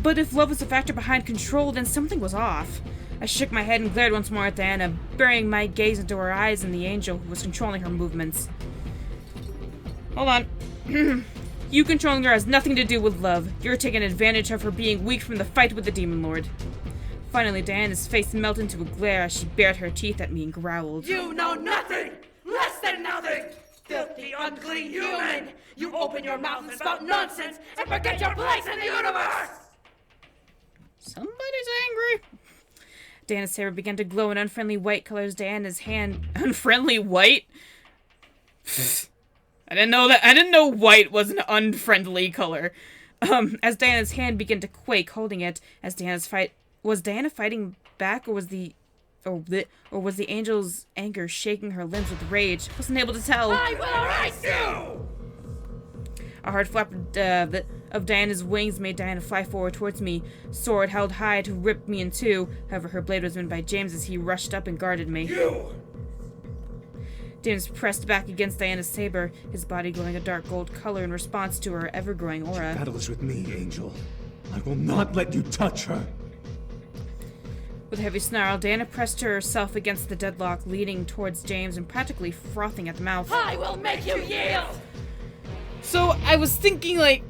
But if love was the factor behind control, then something was off. I shook my head and glared once more at Diana, burying my gaze into her eyes and the angel who was controlling her movements. Hold on. You controlling her has nothing to do with love. You're taking advantage of her being weak from the fight with the Demon Lord. Finally, Diana's face melted into a glare as she bared her teeth at me and growled. You know nothing! Less than nothing! Filthy, unclean human! You open your mouth and spout nonsense and forget your place in the universe! Somebody's angry. Diana's saber began to glow in unfriendly white colors. Diana's hand... Unfriendly white? I didn't know that. I didn't know white was an unfriendly color. As Diana's hand began to quake, holding it, as Diana's fight... Was Diana fighting back, or was the angel's anger shaking her limbs with rage? I wasn't able to tell. I will erase you! A hard flap of Diana's wings made Diana fly forward towards me, sword held high to rip me in two. However, her blade was met by James as he rushed up and guarded me. You! James pressed back against Diana's saber, his body glowing a dark gold color in response to her ever-growing aura. Your battle is with me, Angel. I will not let you touch her. With a heavy snarl, Diana pressed herself against the deadlock, leaning towards James and practically frothing at the mouth. I will make you yield! So, I was thinking, like...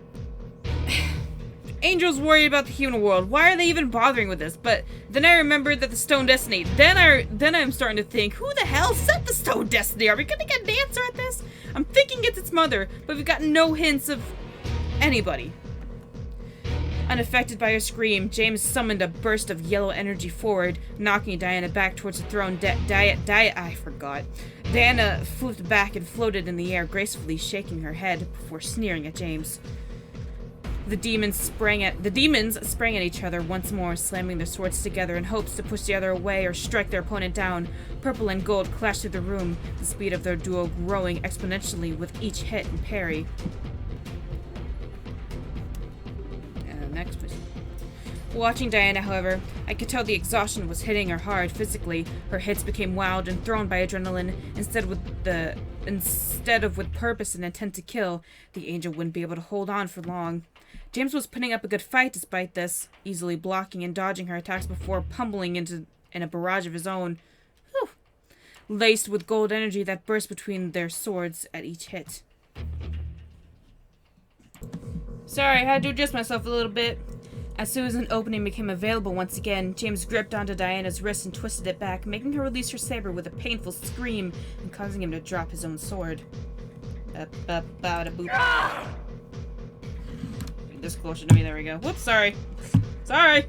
Angel's worried about the human world. Why are they even bothering with this? But then I remembered that the Stone Destiny. Then I'm starting to think, who the hell set the Stone Destiny? Are we gonna get an answer at this? I'm thinking it's its mother, but we've got no hints of anybody. Unaffected by her scream, James summoned a burst of yellow energy forward, knocking Diana back towards the throne. Diana flipped back and floated in the air, gracefully shaking her head before sneering at James. The demons sprang at each other once more, slamming their swords together in hopes to push the other away or strike their opponent down. Purple and gold clashed through the room, the speed of their duo growing exponentially with each hit and parry. Next, please. Watching Diana, however, I could tell the exhaustion was hitting her hard physically. Her hits became wild and thrown by adrenaline. Instead of with purpose and intent to kill, the angel wouldn't be able to hold on for long. James was putting up a good fight despite this, easily blocking and dodging her attacks before pummeling in a barrage of his own. Whew. Laced with gold energy that burst between their swords at each hit. Sorry, I had to adjust myself a little bit. As soon as an opening became available once again, James gripped onto Diana's wrist and twisted it back, making her release her saber with a painful scream and causing him to drop his own sword. This closer to me, there we go. Whoops, sorry. Sorry!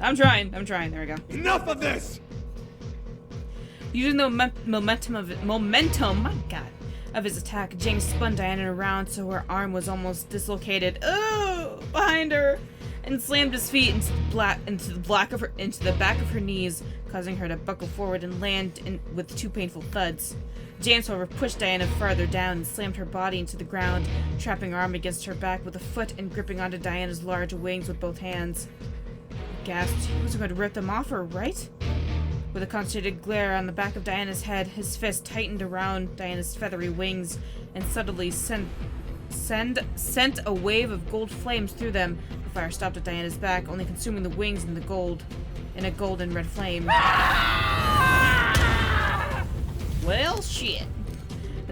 I'm trying, there we go. Enough of this! Using the momentum, my god, of his attack, James spun Diana around so her arm was almost dislocated. Oh, behind her, and slammed his feet into the back of her knees, causing her to buckle forward and land with two painful thuds. James, however, pushed Diana farther down and slammed her body into the ground, trapping her arm against her back with a foot and gripping onto Diana's large wings with both hands. He gasped. He was going to rip them off her, right? With a concentrated glare on the back of Diana's head, his fist tightened around Diana's feathery wings and subtly sent a wave of gold flames through them. The fire stopped at Diana's back, only consuming the wings in a golden red flame. Well, shit.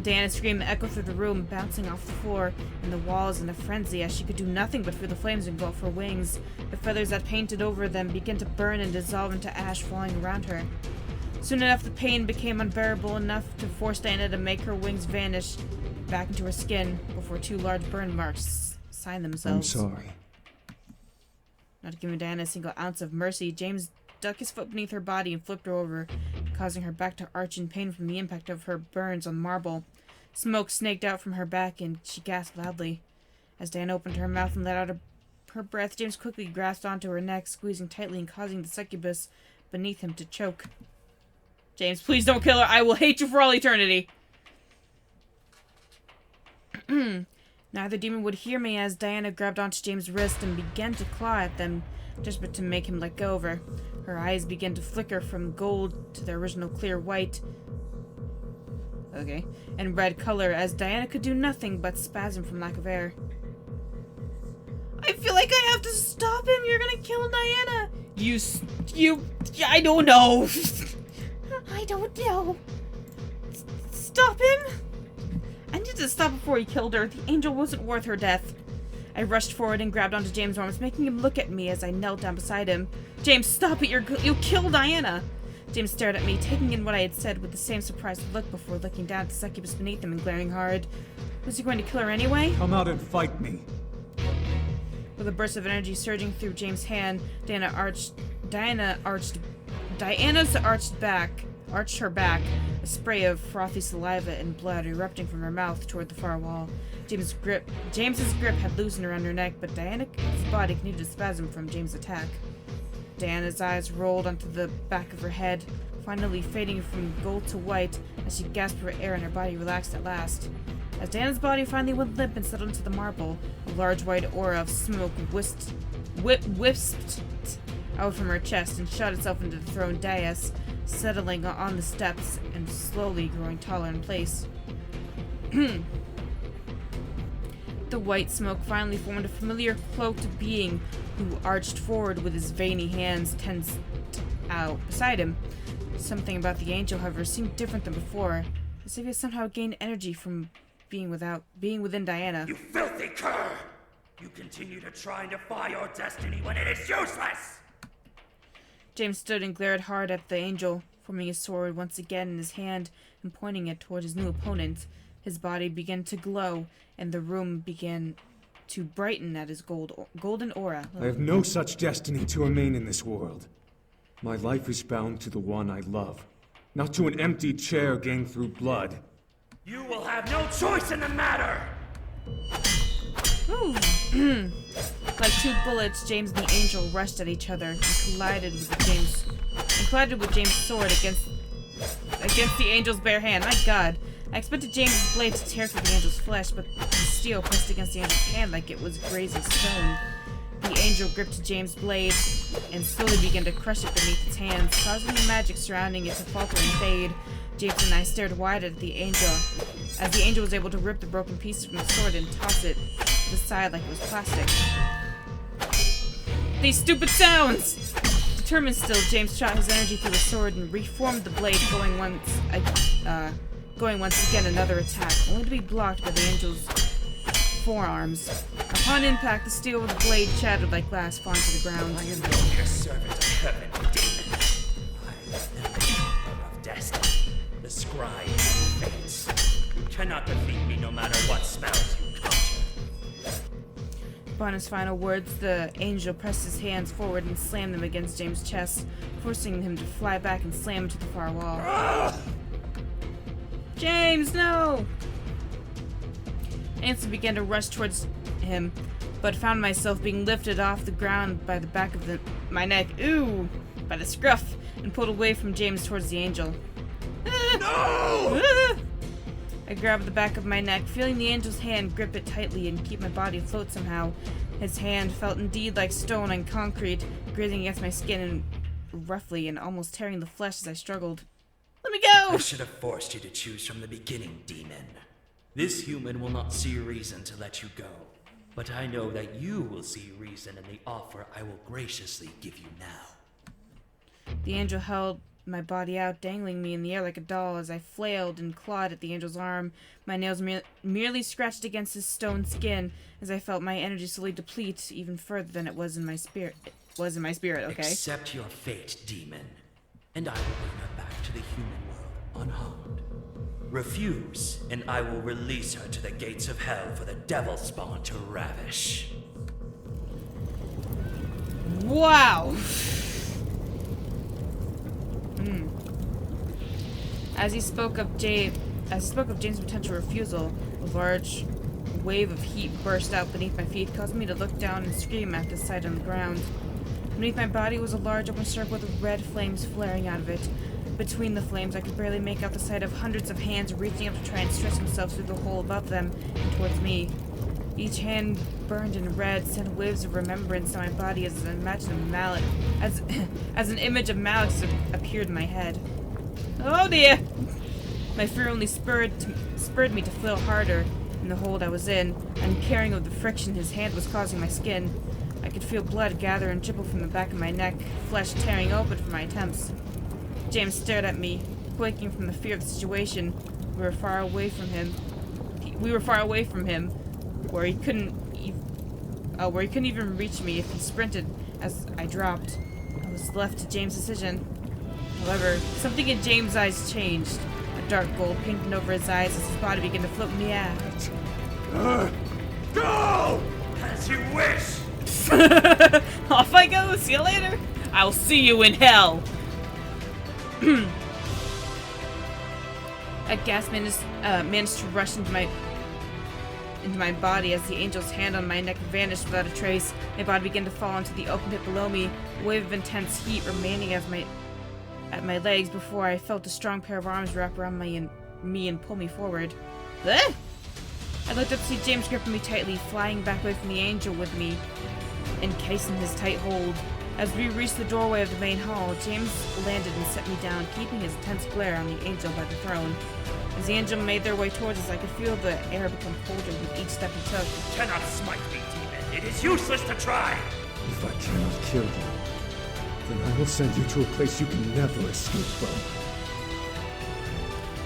Diana's scream echoed through the room, bouncing off the floor and the walls in a frenzy as she could do nothing but feel the flames engulf her wings. The feathers that painted over them began to burn and dissolve into ash falling around her. Soon enough, the pain became unbearable enough to force Diana to make her wings vanish back into her skin before two large burn marks signed themselves. I'm sorry. Not giving Diana a single ounce of mercy, James ducked his foot beneath her body and flipped her over, causing her back to arch in pain from the impact of her burns on marble. Smoke snaked out from her back, and she gasped loudly. As Diana opened her mouth and let out her breath, James quickly grasped onto her neck, squeezing tightly and causing the succubus beneath him to choke. James, please don't kill her. I will hate you for all eternity. Neither demon would hear me as Diana grabbed onto James' wrist and began to claw at them, desperate to make him let go of her. Her eyes began to flicker from gold to their original clear white and red color as Diana could do nothing but spasm from lack of air. I feel like I have to stop him. You're gonna kill Diana. I don't know. I don't know. Stop him. I need to stop before he killed her. The angel wasn't worth her death. I rushed forward and grabbed onto James' arms, making him look at me as I knelt down beside him. James, stop it! You'll kill Diana! James stared at me, taking in what I had said with the same surprised look before looking down at the succubus beneath him and glaring hard. Was he going to kill her anyway? Come out and fight me. With a burst of energy surging through James' hand, Diana's arched her back, a spray of frothy saliva and blood erupting from her mouth toward the far wall. James's grip had loosened around her neck, but Diana's body continued to spasm from James' attack. Diana's eyes rolled onto the back of her head, finally fading from gold to white as she gasped for air and her body relaxed at last. As Diana's body finally went limp and settled into the marble, a large white aura of smoke wisped out from her chest and shot itself into the throne dais, settling on the steps and slowly growing taller in place. The white smoke finally formed a familiar cloaked being who arched forward with his veiny hands tensed out beside him. Something about the angel, however, seemed different than before, as if he had somehow gained energy from being within Diana. You filthy cur! You continue to try and defy your destiny when it is useless! James stood and glared hard at the angel, forming his sword once again in his hand and pointing it toward his new opponent. His body began to glow, and the room began to brighten at his golden aura. I have no such destiny to remain in this world. My life is bound to the one I love, not to an empty chair gained through blood. You will have no choice in the matter! Like two bullets, James and the angel rushed at each other and collided with James' sword against the angel's bare hand. My God. I expected James' blade to tear through the angel's flesh, but the steel pressed against the angel's hand like it was grazing stone. The angel gripped James' blade and slowly began to crush it beneath its hands, causing the magic surrounding it to falter and fade. James and I stared wide at the angel, as the angel was able to rip the broken pieces from the sword and toss it to the side like it was plastic. These stupid sounds! Determined still, James shot his energy through the sword and reformed the blade, going once again another attack, only to be blocked by the angel's forearms. Upon impact, the steel of the blade shattered like glass, falling to the ground. I am no mere servant of heaven, demon. I am the keeper of destiny, the scribe of fates. You cannot defeat me no matter what spells you conjure. Upon his final words, the angel pressed his hands forward and slammed them against James' chest, forcing him to fly back and slam into the far wall. James, no! I instantly began to rush towards him, but found myself being lifted off the ground by the back of my neck, by the scruff, and pulled away from James towards the angel. No! I grabbed the back of my neck, feeling the angel's hand grip it tightly and keep my body afloat somehow. His hand felt indeed like stone on concrete, grazing against my skin roughly and almost tearing the flesh as I struggled. Let me go! I should have forced you to choose from the beginning, demon. This human will not see reason to let you go, but I know that you will see reason in the offer I will graciously give you now. The angel held my body out, dangling me in the air like a doll as I flailed and clawed at the angel's arm. My nails merely scratched against his stone skin as I felt my energy slowly deplete even further than it was in my spirit. Okay? Accept your fate, demon, and I will bring her back to the human world unharmed. Refuse, and I will release her to the gates of hell for the devil spawn to ravish. Wow! As he spoke of James' potential refusal, a large wave of heat burst out beneath my feet, causing me to look down and scream at the sight on the ground. Beneath my body was a large open circle with red flames flaring out of it. Between the flames, I could barely make out the sight of hundreds of hands reaching up to try and stretch themselves through the hole above them and towards me. Each hand burned in red, sent waves of remembrance to my body as an image of Malice appeared in my head. Oh dear! My fear only spurred me to flail harder in the hold I was in, uncaring of the friction his hand was causing my skin. I could feel blood gather and dribble from the back of my neck, flesh tearing open from my attempts. James stared at me, quaking from the fear of the situation. We were far away from him, where he couldn't even reach me if he sprinted as I dropped. I was left to James' decision. However, something in James' eyes changed. A dark gold painted over his eyes as his body began to float in the air. Go! As you wish! Off I go! See you later! I'll see you in hell! A gas managed to rush into my body as the angel's hand on my neck vanished without a trace. My body began to fall into the open pit below me, a wave of intense heat remaining at my legs before I felt a strong pair of arms wrap around me and pull me forward. I looked up to see James gripping me tightly, flying back away from the angel with me, encased in his tight hold. As we reached the doorway of the main hall, James landed and set me down, keeping his intense glare on the angel by the throne. As the angel made their way towards us, I could feel the air become colder with each step he took. You cannot smite me, demon. It is useless to try. If I cannot kill you, then I will send you to a place you can never escape from.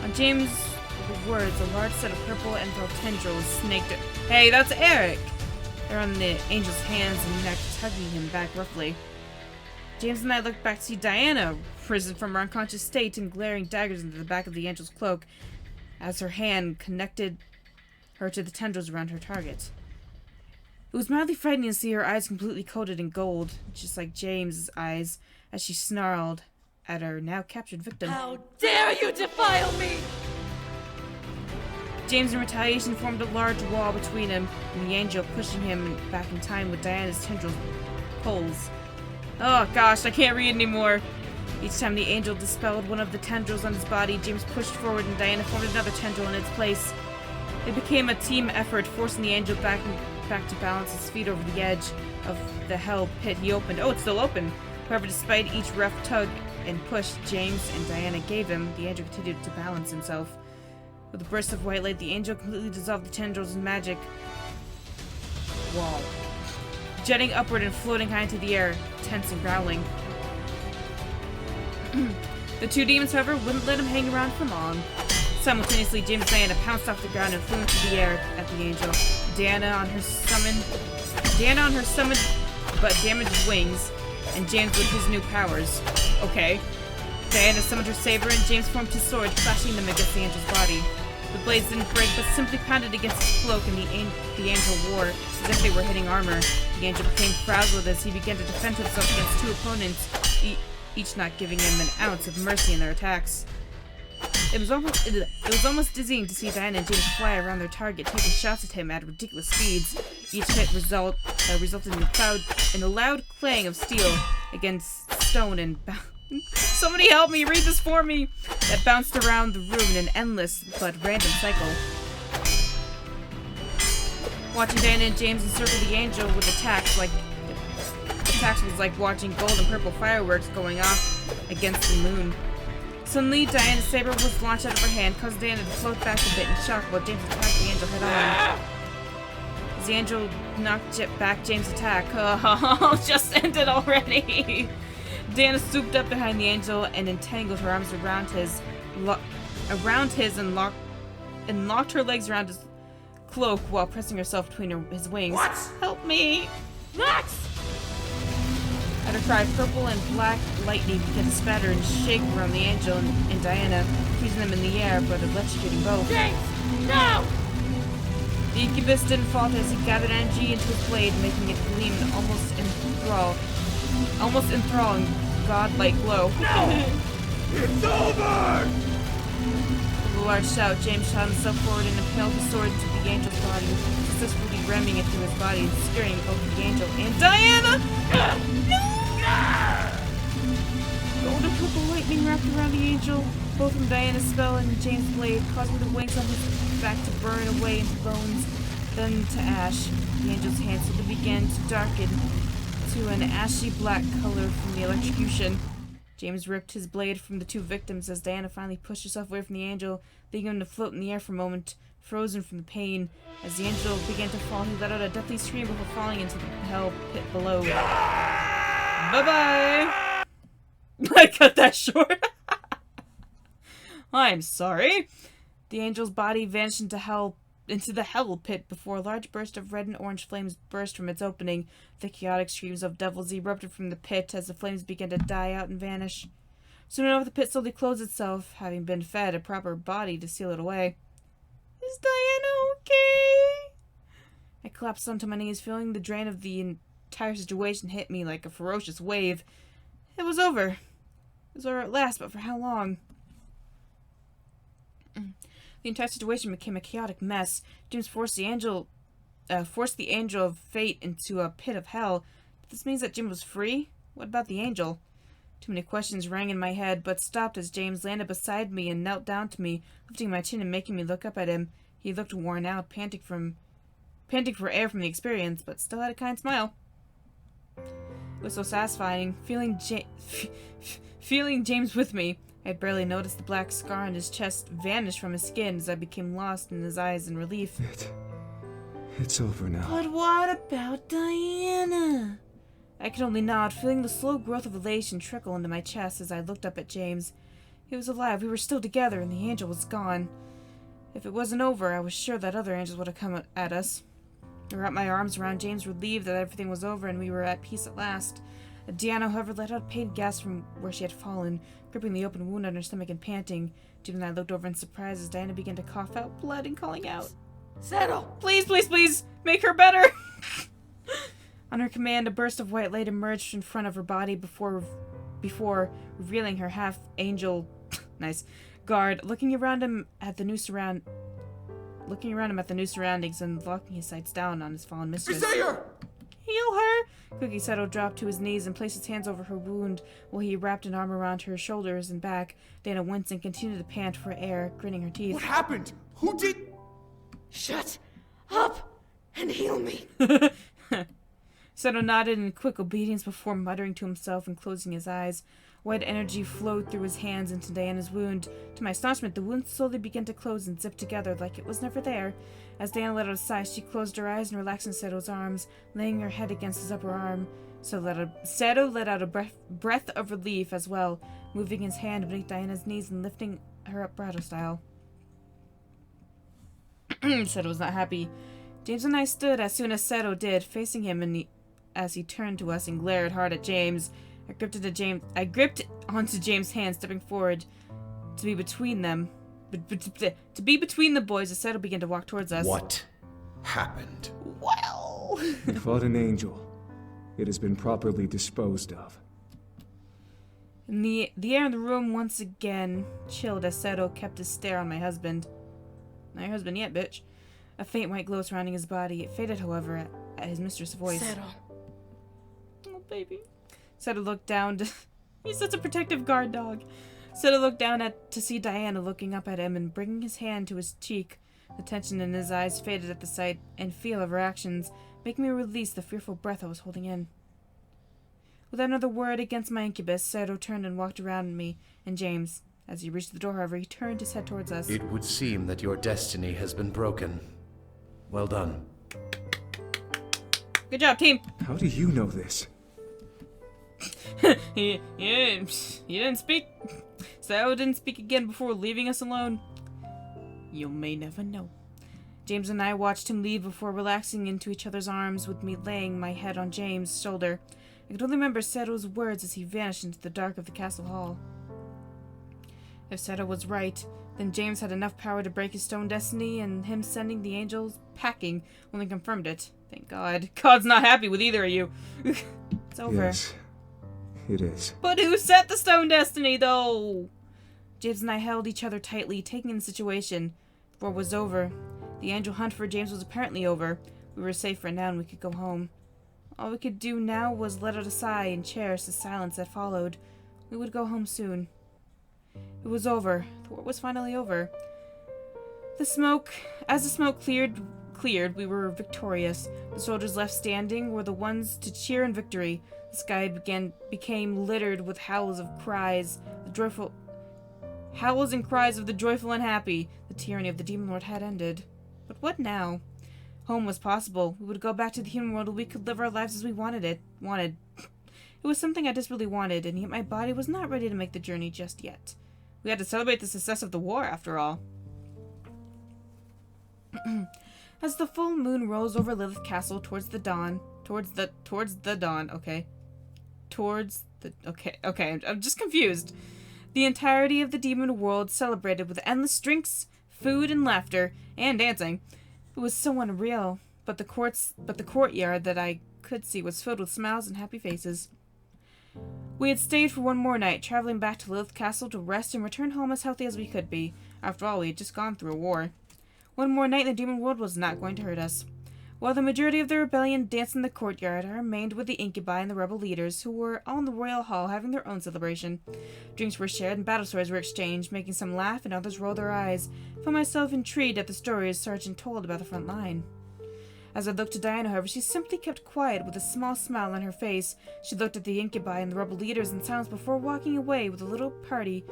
On James' words, a large set of purple enfield tendrils snaked. Hey, that's Eric! They're on the angel's hands and neck, tugging him back roughly. James and I looked back to see Diana, risen from her unconscious state and glaring daggers into the back of the angel's cloak as her hand connected her to the tendrils around her target. It was mildly frightening to see her eyes completely coated in gold, just like James's eyes, as she snarled at her now captured victim. How dare you defile me! James, in retaliation, formed a large wall between him and the angel, pushing him back in time with Diana's tendril pulls. Oh gosh, I can't read anymore. Each time the angel dispelled one of the tendrils on his body, James pushed forward and Diana formed another tendril in its place. It became a team effort, forcing the angel back to balance his feet over the edge of the hell pit he opened. Oh, it's still open! However, despite each rough tug and push James and Diana gave him, the angel continued to balance himself. With a burst of white light, the angel completely dissolved the tendrils in magic wall, jetting upward and floating high into the air, tense and growling. The two demons, however, wouldn't let him hang around for long. Simultaneously, James and Diana pounced off the ground and flew into the air at the angel. Diana on her summoned but damaged wings, and James with his new powers. Okay. Diana summoned her saber, and James formed his sword, clashing them against the angel's body. The blades didn't break, but simply pounded against his cloak, and the angel wore as if they were hitting armor. The angel became frazzled as he began to defend himself against two opponents, each not giving him an ounce of mercy in their attacks. It was almost dizzying to see Diana and James fly around their target, taking shots at him at ridiculous speeds. Each hit resulted in a loud clang of steel against stone and somebody help me! Read this for me! That bounced around the room in an endless but random cycle. Watching Diana and James encircle the angel with attacks was like watching gold and purple fireworks going off against the moon. Suddenly, Diana's saber was launched out of her hand, causing Diana to float back a bit in shock while James attacked the angel head on. As the angel knocked back James' attack, just ended already! Diana swooped up behind the angel and entangled her arms around his and locked her legs around his cloak while pressing herself between his wings. What? Help me! Max! At her cry, purple and black lightning began to spatter and shake around the angel and Diana, freezing them in the air but electrocuting both. James! No! The incubus didn't falter as he gathered energy into his blade, making it gleam in almost enthralling, godlike glow. No! It's over! With a large shout, James shot himself forward and impaled his sword into the angel's body, successfully ramming it through his body and scaring both the angel and Diana! No! Golden purple lightning wrapped around the angel, both from Diana's spell and James' blade, causing the wings on his back to burn away into bones, then to ash. The angel's hands suddenly began to darken to an ashy black color from the electrocution. James ripped his blade from the two victims as Diana finally pushed herself away from the angel, leaving him to float in the air for a moment, frozen from the pain. As the angel began to fall, he let out a deathly scream before falling into the hell pit below. Bye-bye! I cut that short. I'm sorry. The angel's body vanished into the hell pit before a large burst of red and orange flames burst from its opening. The chaotic screams of devils erupted from the pit as the flames began to die out and vanish. Soon enough, the pit slowly closed itself, having been fed a proper body to seal it away. Is Diana okay? I collapsed onto my knees, feeling the drain of the entire situation hit me like a ferocious wave. It was over. It was over at last, but for how long? The entire situation became a chaotic mess. James forced the angel of fate into a pit of hell. This means that Jim was free? What about the angel? Too many questions rang in my head, but stopped as James landed beside me and knelt down to me, lifting my chin and making me look up at him. He looked worn out, panting for air from the experience, but still had a kind smile. It was so satisfying, feeling James with me. I had barely noticed the black scar on his chest vanish from his skin as I became lost in his eyes in relief. It's over now. But what about Diana? I could only nod, feeling the slow growth of elation trickle into my chest as I looked up at James. He was alive, we were still together, and the angel was gone. If it wasn't over, I was sure that other angels would have come at us. I wrapped my arms around James, relieved that everything was over and we were at peace at last. Diana, however, let out a pained gasp from where she had fallen, gripping the open wound on her stomach and panting. James and I looked over in surprise as Diana began to cough out blood and calling out, "Settle! Please, please, please! Make her better!" On her command, a burst of white light emerged in front of her body before revealing her half-angel nice guard, looking around him at the new surroundings and locking his sights down on his fallen mistress. Heal her! Quickly, Seto dropped to his knees and placed his hands over her wound while he wrapped an arm around her shoulders and back. Diana winced and continued to pant for air, gritting her teeth. What happened? Who did... Shut up and heal me. Seto nodded in quick obedience before muttering to himself and closing his eyes. White energy flowed through his hands into Diana's wound. To my astonishment, the wound slowly began to close and zip together like it was never there. As Diana let out a sigh, she closed her eyes and relaxed in Seto's arms, laying her head against his upper arm. Seto let out a breath of relief as well, moving his hand beneath Diana's knees and lifting her up bridal style. Seto was not happy. James and I stood as soon as Seto did, facing him as he turned to us and glared hard at James. I gripped onto James' hand, stepping forward to be between them. To be between the boys as Seto began to walk towards us. What happened? Well... You fought an angel. It has been properly disposed of. The air in the room once again chilled as Seto kept his stare on my husband. Not your husband yet, bitch. A faint white glow surrounding his body. It faded, however, at his mistress' voice. Seto. Oh, baby. Seto looked down to... He's such a protective guard dog. Seto looked down to see Diana looking up at him and bringing his hand to his cheek. The tension in his eyes faded at the sight and feel of her actions, making me release the fearful breath I was holding in. Without another word against my incubus, Seto turned and walked around me and James. As he reached the door, however, he turned his head towards us. It would seem that your destiny has been broken. Well done. Good job, team! How do you know this? He didn't speak. Seto didn't speak again before leaving us alone. You may never know. James and I watched him leave before relaxing into each other's arms, with me laying my head on James' shoulder. I could only remember Seto's words as he vanished into the dark of the castle hall. If Seto was right, then James had enough power to break his stone destiny, and him sending the angels packing only confirmed it. Thank God. God's not happy with either of you. It's over. Yes, it is. But who set the stone destiny, though? James and I held each other tightly, taking in the situation. The war was over. The angel hunt for James was apparently over. We were safe for now and we could go home. All we could do now was let out a sigh and cherish the silence that followed. We would go home soon. It was over. The war was finally over. As the smoke cleared, we were victorious. The soldiers left standing were the ones to cheer in victory. The sky became littered with howls and cries of the joyful and happy. The tyranny of the demon lord had ended. But what now? Home was possible. We would go back to the human world and we could live our lives as we wanted. It was something I desperately wanted, and yet my body was not ready to make the journey just yet. We had to celebrate the success of the war, after all. As the full moon rose over Lilith Castle towards the dawn, I'm just confused. The entirety of the demon world celebrated with endless drinks, food, and laughter, and dancing. It was so unreal, but the courtyard that I could see was filled with smiles and happy faces. We had stayed for one more night, traveling back to Lilith Castle to rest and return home as healthy as we could be. After all, we had just gone through a war. One more night in the demon world was not going to hurt us. While the majority of the rebellion danced in the courtyard, I remained with the incubi and the rebel leaders, who were all in the royal hall having their own celebration. Drinks were shared and battle stories were exchanged, making some laugh and others roll their eyes. I found myself intrigued at the stories Sergeant told about the front line. As I looked to Diana, however, she simply kept quiet with a small smile on her face. She looked at the incubi and the rebel leaders in silence before walking away with the little party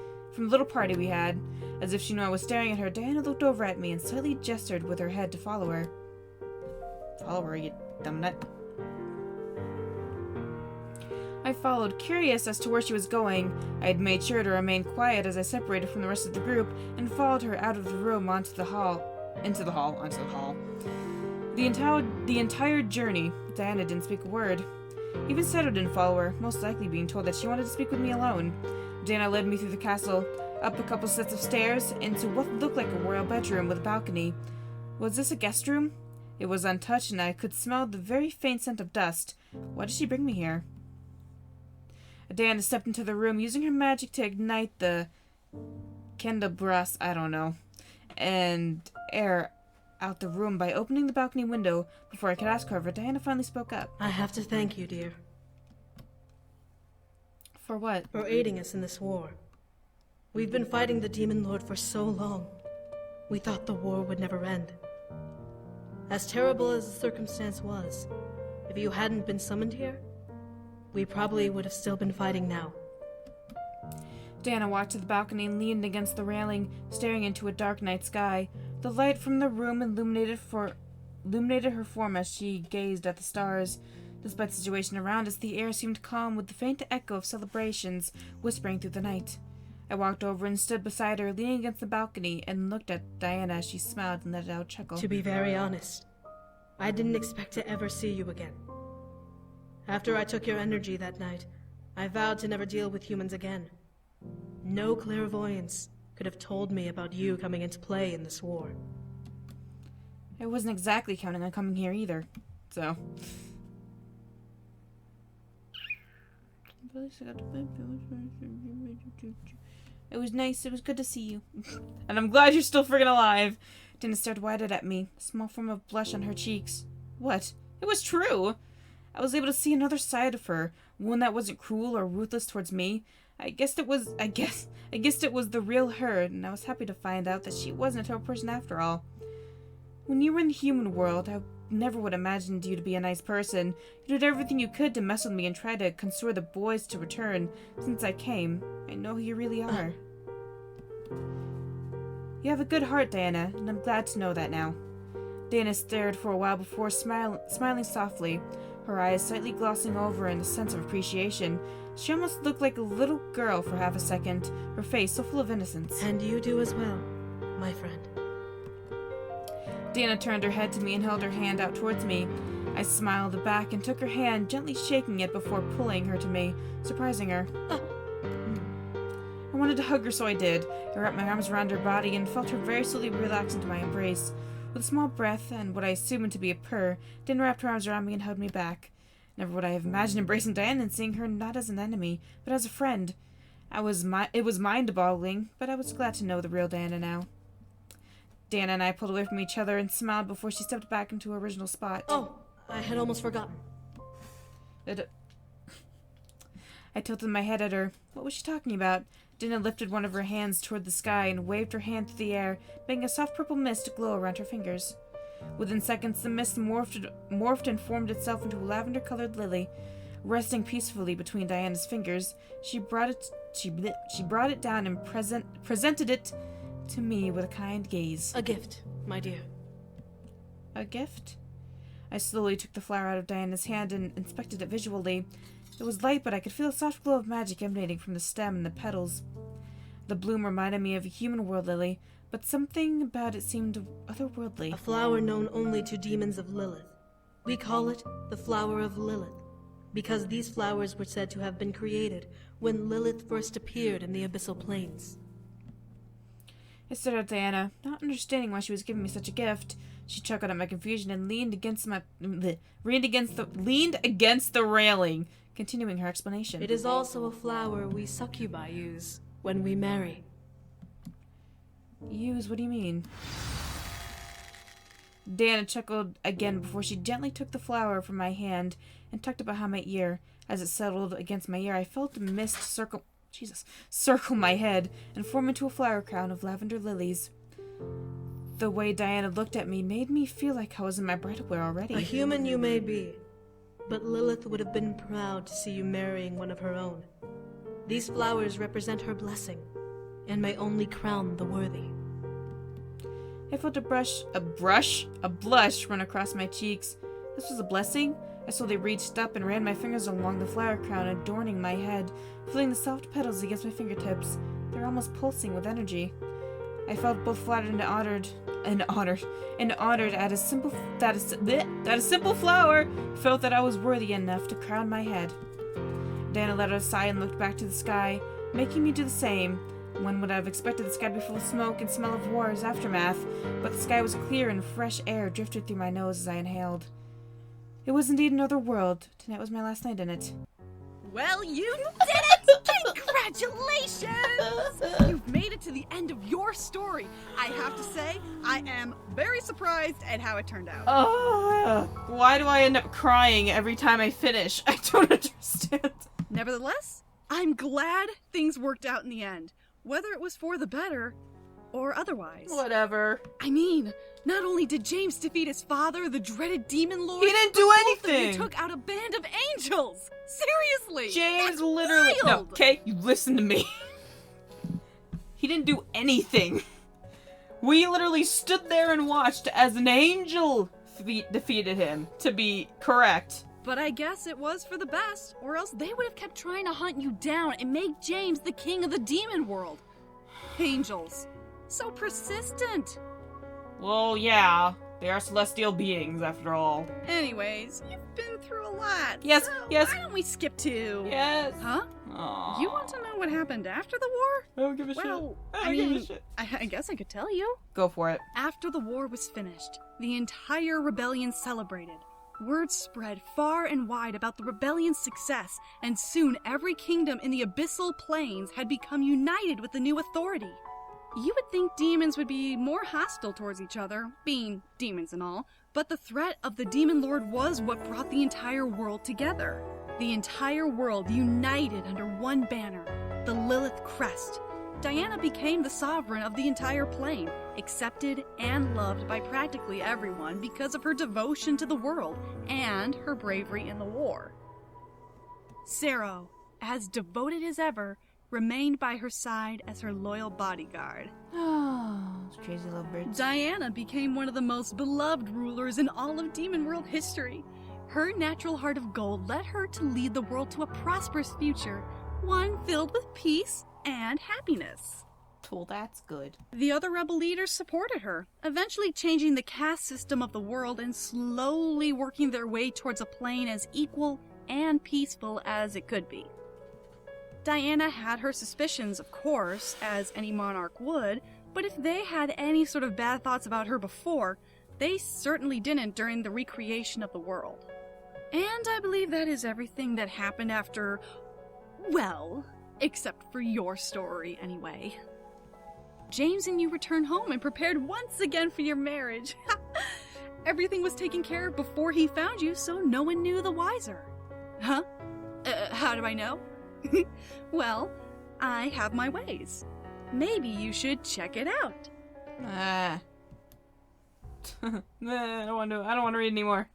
we had. As if she knew I was staring at her, Diana looked over at me and slightly gestured with her head to follow her. Follow her, you dumb nut. I followed, curious as to where she was going. I had made sure to remain quiet as I separated from the rest of the group and followed her out of the room onto the hall. The entire journey, Diana didn't speak a word. Even Seto didn't follow her, most likely being told that she wanted to speak with me alone. Diana led me through the castle, up a couple sets of stairs, into what looked like a royal bedroom with a balcony. Was this a guest room? It was untouched, and I could smell the very faint scent of dust. Why did she bring me here? Diana stepped into the room, using her magic to ignite the candelabras, I don't know, and air out the room by opening the balcony window. Before I could ask, however, Diana finally spoke up. I have to thank you, dear. For what? For aiding us in this war. We've been fighting the Demon Lord for so long. We thought the war would never end. As terrible as the circumstance was, if you hadn't been summoned here, we probably would have still been fighting now. Diana walked to the balcony and leaned against the railing, staring into a dark night sky. The light from the room illuminated her form as she gazed at the stars. Despite the situation around us, the air seemed calm with the faint echo of celebrations whispering through the night. I walked over and stood beside her, leaning against the balcony, and looked at Diana as she smiled and let out a chuckle. To be very honest, I didn't expect to ever see you again. After I took your energy that night, I vowed to never deal with humans again. No clairvoyance could have told me about you coming into play in this war. I wasn't exactly counting on coming here either, so... It was nice. It was good to see you. And I'm glad you're still friggin' alive. Dana stared wide-eyed at me, a small form of blush on her cheeks. What? It was true. I was able to see another side of her, one that wasn't cruel or ruthless towards me. I guessed it was the real her, and I was happy to find out that she wasn't a terrible person after all. When you were in the human world, I never would have imagined you to be a nice person. You did everything you could to mess with me and try to console the boys to return. Since I came, I know who you really are. You have a good heart, Diana, and I'm glad to know that now. Diana stared for a while before smiling softly, her eyes slightly glossing over in a sense of appreciation. She almost looked like a little girl for half a second, her face so full of innocence. And you do as well, my friend. Diana turned her head to me and held her hand out towards me. I smiled back and took her hand, gently shaking it before pulling her to me, surprising her. I wanted to hug her, so I did. I wrapped my arms around her body and felt her very slowly relax into my embrace. With a small breath and what I assumed to be a purr, Diana wrapped her arms around me and hugged me back. Never would I have imagined embracing Diana and seeing her not as an enemy, but as a friend. It was mind-boggling, but I was glad to know the real Diana now. Diana and I pulled away from each other and smiled before she stepped back into her original spot. Oh, I had almost forgotten. I tilted my head at her. What was she talking about? Diana lifted one of her hands toward the sky and waved her hand through the air, making a soft purple mist glow around her fingers. Within seconds, the mist morphed and formed itself into a lavender-colored lily. Resting peacefully between Diana's fingers, she brought it down and presented it to me with a kind gaze. A gift, my dear. A gift? I slowly took the flower out of Diana's hand and inspected it visually. It was light, but I could feel a soft glow of magic emanating from the stem and the petals. The bloom reminded me of a human world lily, but something about it seemed otherworldly. A flower known only to demons of Lilith. We call it the Flower of Lilith, because these flowers were said to have been created when Lilith first appeared in the abyssal plains. I stared at Diana, not understanding why she was giving me such a gift. She chuckled at my confusion and leaned against the railing, continuing her explanation. It is also a flower we succubi use when we marry. Use? What do you mean? Diana chuckled again before she gently took the flower from my hand and tucked it behind my ear. As it settled against my ear, I felt the mist circle my head and form into a flower crown of lavender lilies. The way Diana looked at me made me feel like I was in my bridal wear already. A human you may be, but Lilith would have been proud to see you marrying one of her own. These flowers represent her blessing, and may only crown the worthy. I felt a blush run across my cheeks. This was a blessing? I slowly reached up and ran my fingers along the flower crown, adorning my head, feeling the soft petals against my fingertips. They were almost pulsing with energy. I felt both flattered and honored at a simple that a simple flower felt that I was worthy enough to crown my head. Diana let out a sigh and looked back to the sky, making me do the same. One would have expected the sky to be full of smoke and smell of war's aftermath, but the sky was clear and fresh air drifted through my nose as I inhaled. It was indeed another world. Tonight was my last night in it. Well, you did it! Congratulations! You've made it to the end of your story. I have to say, I am very surprised at how it turned out. Why do I end up crying every time I finish? I don't understand. Nevertheless, I'm glad things worked out in the end, whether it was for the better or otherwise. Whatever. I mean, not only did James defeat his father, the dreaded demon lord, he didn't do anything. He took out a band of angels. Seriously, James that's literally. wild. No, okay, you listen to me. He didn't do anything. We literally stood there and watched as an angel defeated him. To be correct. But I guess it was for the best, or else they would have kept trying to hunt you down and make James the king of the demon world. Angels. So persistent. Well, yeah. They are celestial beings, after all. Anyways, you've been through a lot. Yes, so yes. Why don't we skip to... Yes. Huh? Aww. You want to know what happened after the war? I don't give a shit. I mean, give a shit. I guess I could tell you. Go for it. After the war was finished, the entire rebellion celebrated. Word spread far and wide about the rebellion's success, and soon every kingdom in the abyssal plains had become united with the new authority. You would think demons would be more hostile towards each other, being demons and all, but the threat of the demon lord was what brought the entire world together. The entire world united under one banner, the Lilith Crest. Diana became the sovereign of the entire plane, accepted and loved by practically everyone because of her devotion to the world and her bravery in the war. Sero, as devoted as ever, remained by her side as her loyal bodyguard. Oh, crazy lovebirds. Diana became one of the most beloved rulers in all of Demon World history. Her natural heart of gold led her to lead the world to a prosperous future, one filled with peace and happiness. Well, that's good. The other rebel leaders supported her, eventually changing the caste system of the world and slowly working their way towards a plane as equal and peaceful as it could be. Diana had her suspicions, of course, as any monarch would, but if they had any sort of bad thoughts about her before, they certainly didn't during the recreation of the world. And I believe that is everything that happened after, well, except for your story, anyway. James and you returned home and prepared once again for your marriage. Everything was taken care of before he found you, so no one knew the wiser. Huh? How do I know? Well, I have my ways. Maybe you should check it out. I don't want to read anymore.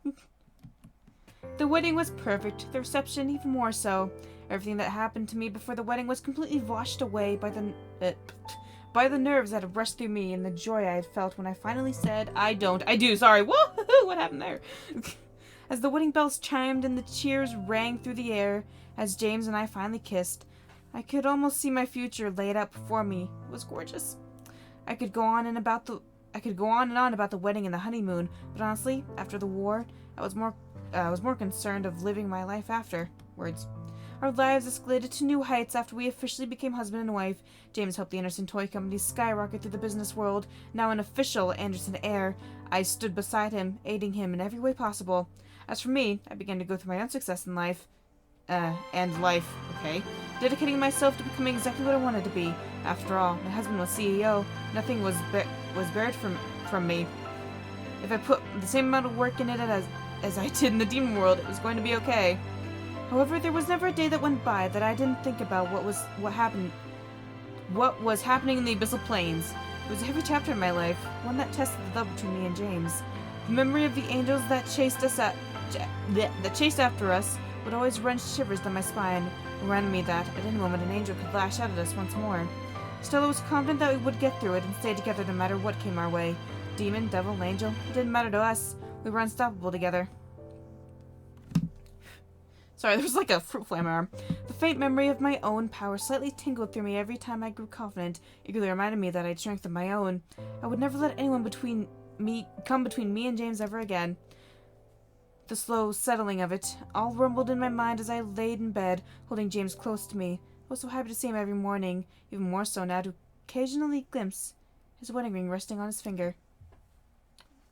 The wedding was perfect, the reception even more so. Everything that happened to me before the wedding was completely washed away by the nerves that had rushed through me and the joy I had felt when I finally said, I do, sorry. Whoa, what happened there? As the wedding bells chimed and the cheers rang through the air, as James and I finally kissed, I could almost see my future laid out before me. It was gorgeous. I could go on and on about the wedding and the honeymoon, but honestly, after the war, I was more concerned of living my life afterwards. Our lives escalated to new heights after we officially became husband and wife. James helped the Anderson Toy Company skyrocket through the business world. Now an official Anderson heir, I stood beside him, aiding him in every way possible. As for me, I began to go through my own success in life. Dedicating myself to becoming exactly what I wanted to be. After all, my husband was CEO. Nothing was buried from me. If I put the same amount of work in it as I did in the demon world, it was going to be okay. However, there was never a day that went by that I didn't think about what was happening in the abyssal plains. It was every chapter in my life, one that tested the love between me and James. The memory of the angels that chased after us would always run shivers down my spine, reminding me that at any moment an angel could lash out at us once more. Still, I was confident that we would get through it and stay together no matter what came our way. Demon, devil, angel, it didn't matter to us. We were unstoppable together. Sorry, there was like a fruit fly in my arm. The faint memory of my own power slightly tingled through me every time I grew confident, eagerly reminded me that I'd strength of my own. I would never let anyone come between me and James ever again. The slow settling of it all rumbled in my mind as I laid in bed, holding James close to me. I was so happy to see him every morning, even more so now to occasionally glimpse his wedding ring resting on his finger.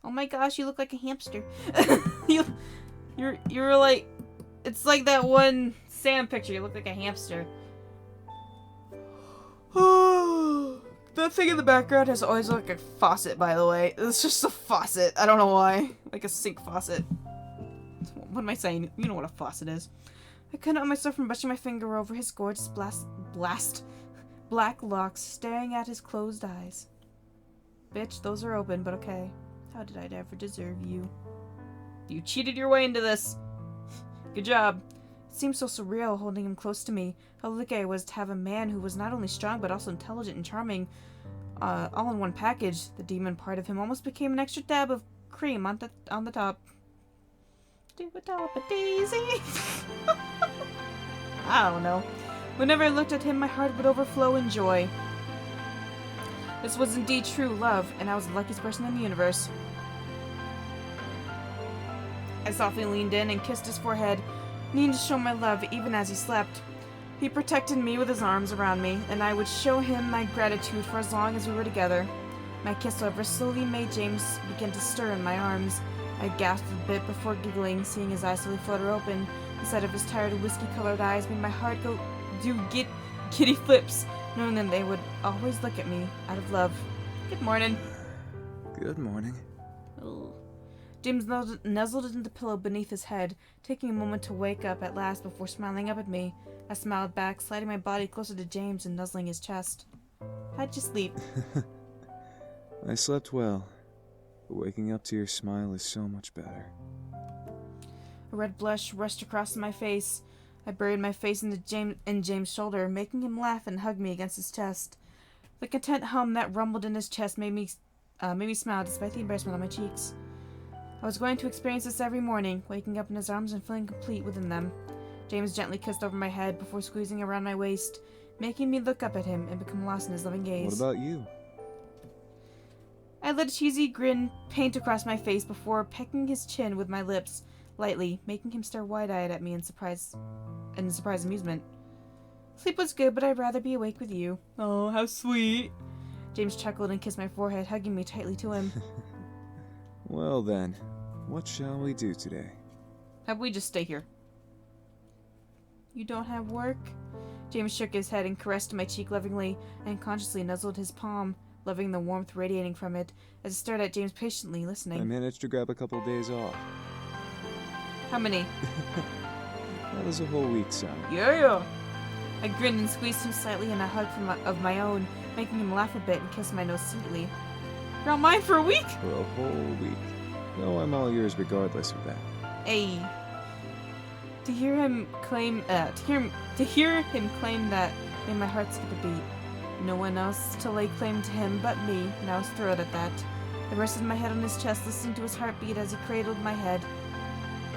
Oh my gosh, you look like a hamster. You're like, it's like that one Sam picture. You look like a hamster. That thing in the background has always looked like a faucet, by the way. It's just a faucet. I don't know why. Like a sink faucet. What am I saying? You know what a faucet is. I couldn't help myself from brushing my finger over his gorgeous black locks, staring at his closed eyes. Bitch, those are open, but okay. How did I ever deserve you? You cheated your way into this. Good job. It seemed so surreal holding him close to me. How lucky I was to have a man who was not only strong but also intelligent and charming, all in one package. The demon part of him almost became an extra dab of cream on the top. Do a top a daisy. I don't know. Whenever I looked at him, my heart would overflow in joy. This was indeed true love, and I was the luckiest person in the universe. I softly leaned in and kissed his forehead, needing to show my love even as he slept. He protected me with his arms around me, and I would show him my gratitude for as long as we were together. My kiss, however, slowly made James begin to stir in my arms. I gasped a bit before giggling, seeing his eyes slowly flutter open. The sight of his tired, whiskey-colored eyes made my heart do giddy flips, knowing that they would always look at me out of love. Good morning. Good morning. Ugh. James nuzzled into the pillow beneath his head, taking a moment to wake up at last before smiling up at me. I smiled back, sliding my body closer to James and nuzzling his chest. How'd you sleep? I slept well. But waking up to your smile is so much better. A red blush rushed across my face. I buried my face in James' shoulder, making him laugh and hug me against his chest. The content hum that rumbled in his chest made me smile despite the embarrassment on my cheeks. I was going to experience this every morning, waking up in his arms and feeling complete within them. James gently kissed over my head before squeezing around my waist, making me look up at him and become lost in his loving gaze. What about you? I let a cheesy grin paint across my face before pecking his chin with my lips, lightly, making him stare wide-eyed at me in surprised amusement. Sleep was good, but I'd rather be awake with you. Oh, how sweet. James chuckled and kissed my forehead, hugging me tightly to him. Well then, what shall we do today? How about we just stay here? You don't have work? James shook his head and caressed my cheek lovingly, and consciously nuzzled his palm, loving the warmth radiating from it, as I stared at James patiently, listening. I managed to grab a couple days off. How many? That was a whole week, son. Yeah! I grinned and squeezed him slightly in a hug of my own, making him laugh a bit and kiss my nose sweetly. You're on mine for a week? For a whole week. No, I'm all yours regardless of that. Hey. To hear him claim that made my heart skip a beat. No one else to lay claim to him but me, and I was thrilled at that. I rested my head on his chest, listening to his heartbeat as he cradled my head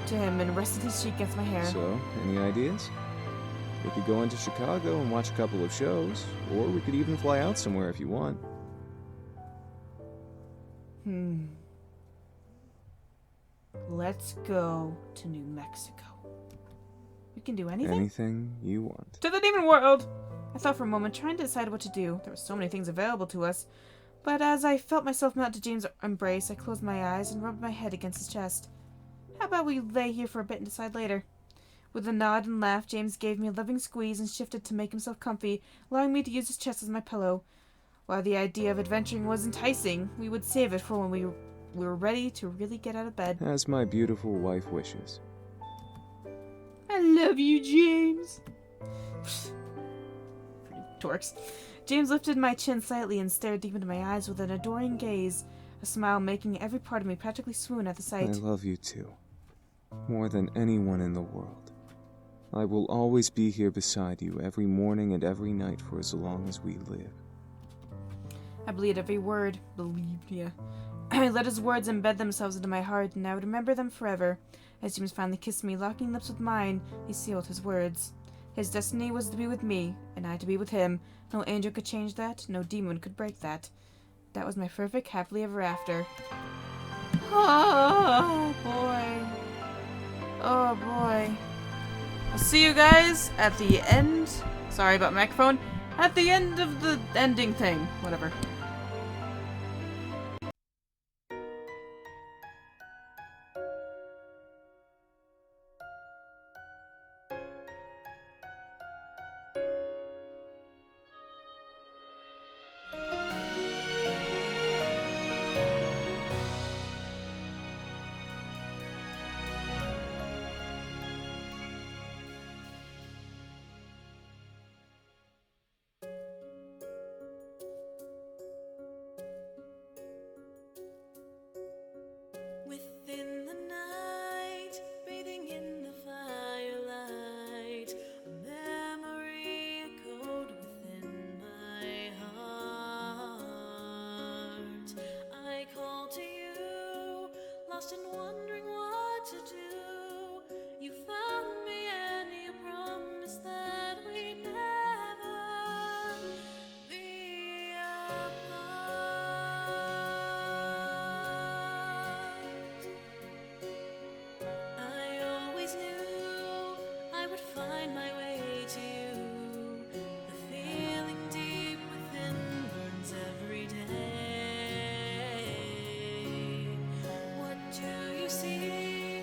to him and rested his cheek against my hair. So, any ideas? We could go into Chicago and watch a couple of shows, or we could even fly out somewhere if you want. Let's go to New Mexico. We can do anything? Anything you want. To the demon world! I thought for a moment, trying to decide what to do. There were so many things available to us. But as I felt myself melt to James' embrace, I closed my eyes and rubbed my head against his chest. How about we lay here for a bit and decide later? With a nod and laugh, James gave me a loving squeeze and shifted to make himself comfy, allowing me to use his chest as my pillow. While the idea of adventuring was enticing, we would save it for when we were ready to really get out of bed. As my beautiful wife wishes. I love you, James. Torques. James lifted my chin slightly and stared deep into my eyes with an adoring gaze, a smile making every part of me practically swoon at the sight. I love you too. More than anyone in the world. I will always be here beside you every morning and every night for as long as we live. I believed every word. I let his words embed themselves into my heart, and I would remember them forever. As James finally kissed me, locking lips with mine, he sealed his words. His destiny was to be with me, and I to be with him. No angel could change that, no demon could break that. That was my perfect happily ever after. Oh, boy. Oh, boy. I'll see you guys at the end. Sorry about microphone. At the end of the ending thing. Whatever. Within the night, bathing in the firelight, a memory echoed within my heart. I called to you, lost and wondering what to do. You found me and you promised that we'd never be apart. I always knew I would find my way to you. The feeling deep within burns every day. What do you see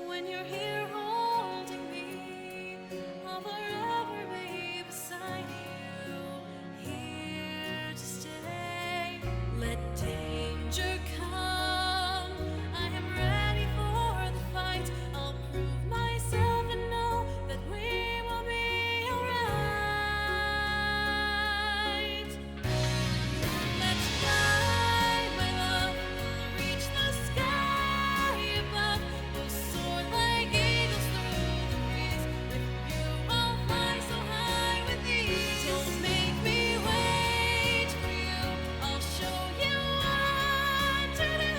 when you're here holding me? I'll forever be beside you, here to stay. Let danger come, I am ready for the fight. I'll prove myself and know that we will be alright. Let's fly, my love, we'll reach the sky above. We'll soar like eagles through the breeze. With you I'll fly so high with ease. Don't make me wait for you, I'll show you what to do.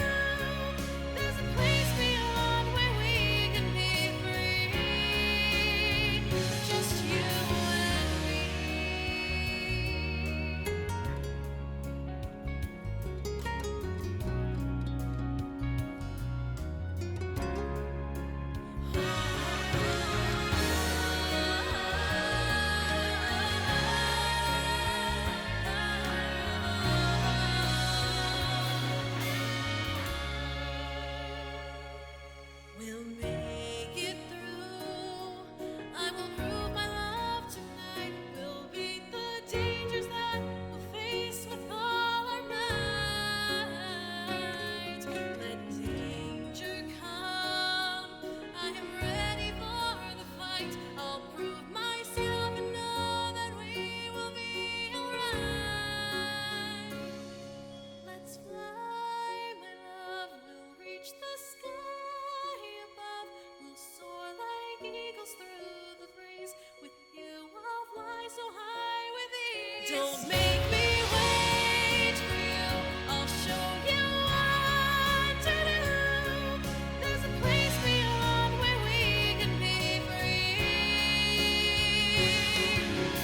There's a place beyond where we can be free. Just you and me. We'll make it through. I will prove my love tonight. We'll beat the dangers that we'll face with all our might. Let danger come, I am ready for the fight. I'll prove myself and know that we will be alright. Let's fly, my love, we'll reach the sky above. We'll soar like eagles through the breeze. With you I'll fly so high with ease. Don't make me wait for you, I'll show you what to do. There's a place beyond where we can be free.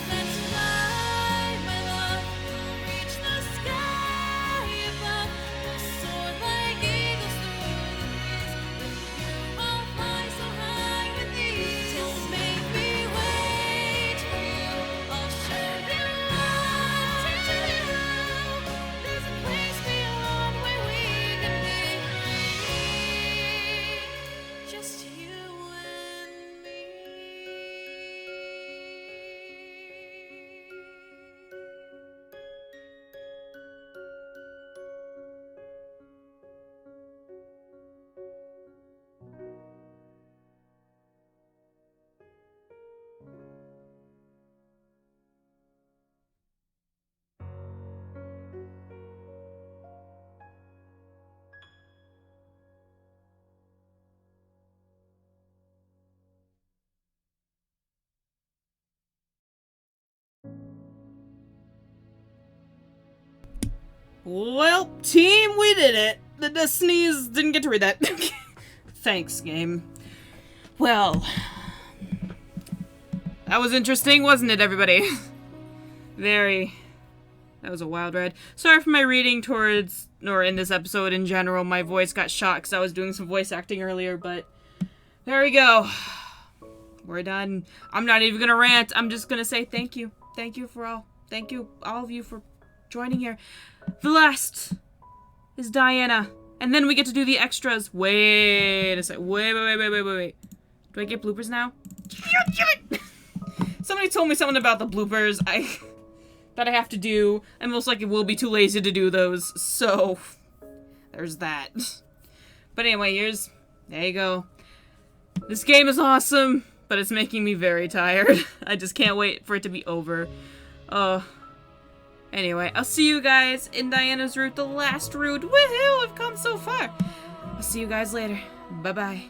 Let's fly, my love, we'll reach the sky above. We'll soar like eagles through the breeze. With you I'll fly so high with ease. Don't make me wait for you, I'll show you what to do. There's a place beyond where we can be free. Just you and me. Well, team, we did it. The Destinies didn't get to read that. Thanks, game. Well, That was interesting, wasn't it, everybody? Very. That was a wild ride. Sorry for my reading towards, or in this episode in general, my voice got shot because I was doing some voice acting earlier, but there we go. We're done. I'm not even gonna rant. I'm just gonna say thank you. Thank you for all. Thank you, all of you, for joining here. The last is Diana. And then we get to do the extras. Wait a sec. Wait. Do I get bloopers now? Somebody told me something about the bloopers that I have to do, and most likely will be too lazy to do those, so there's that. But anyway, there you go. This game is awesome, but it's making me very tired. I just can't wait for it to be over. Anyway, I'll see you guys in Diana's route, the last route. Woohoo! I've come so far. I'll see you guys later. Bye-bye.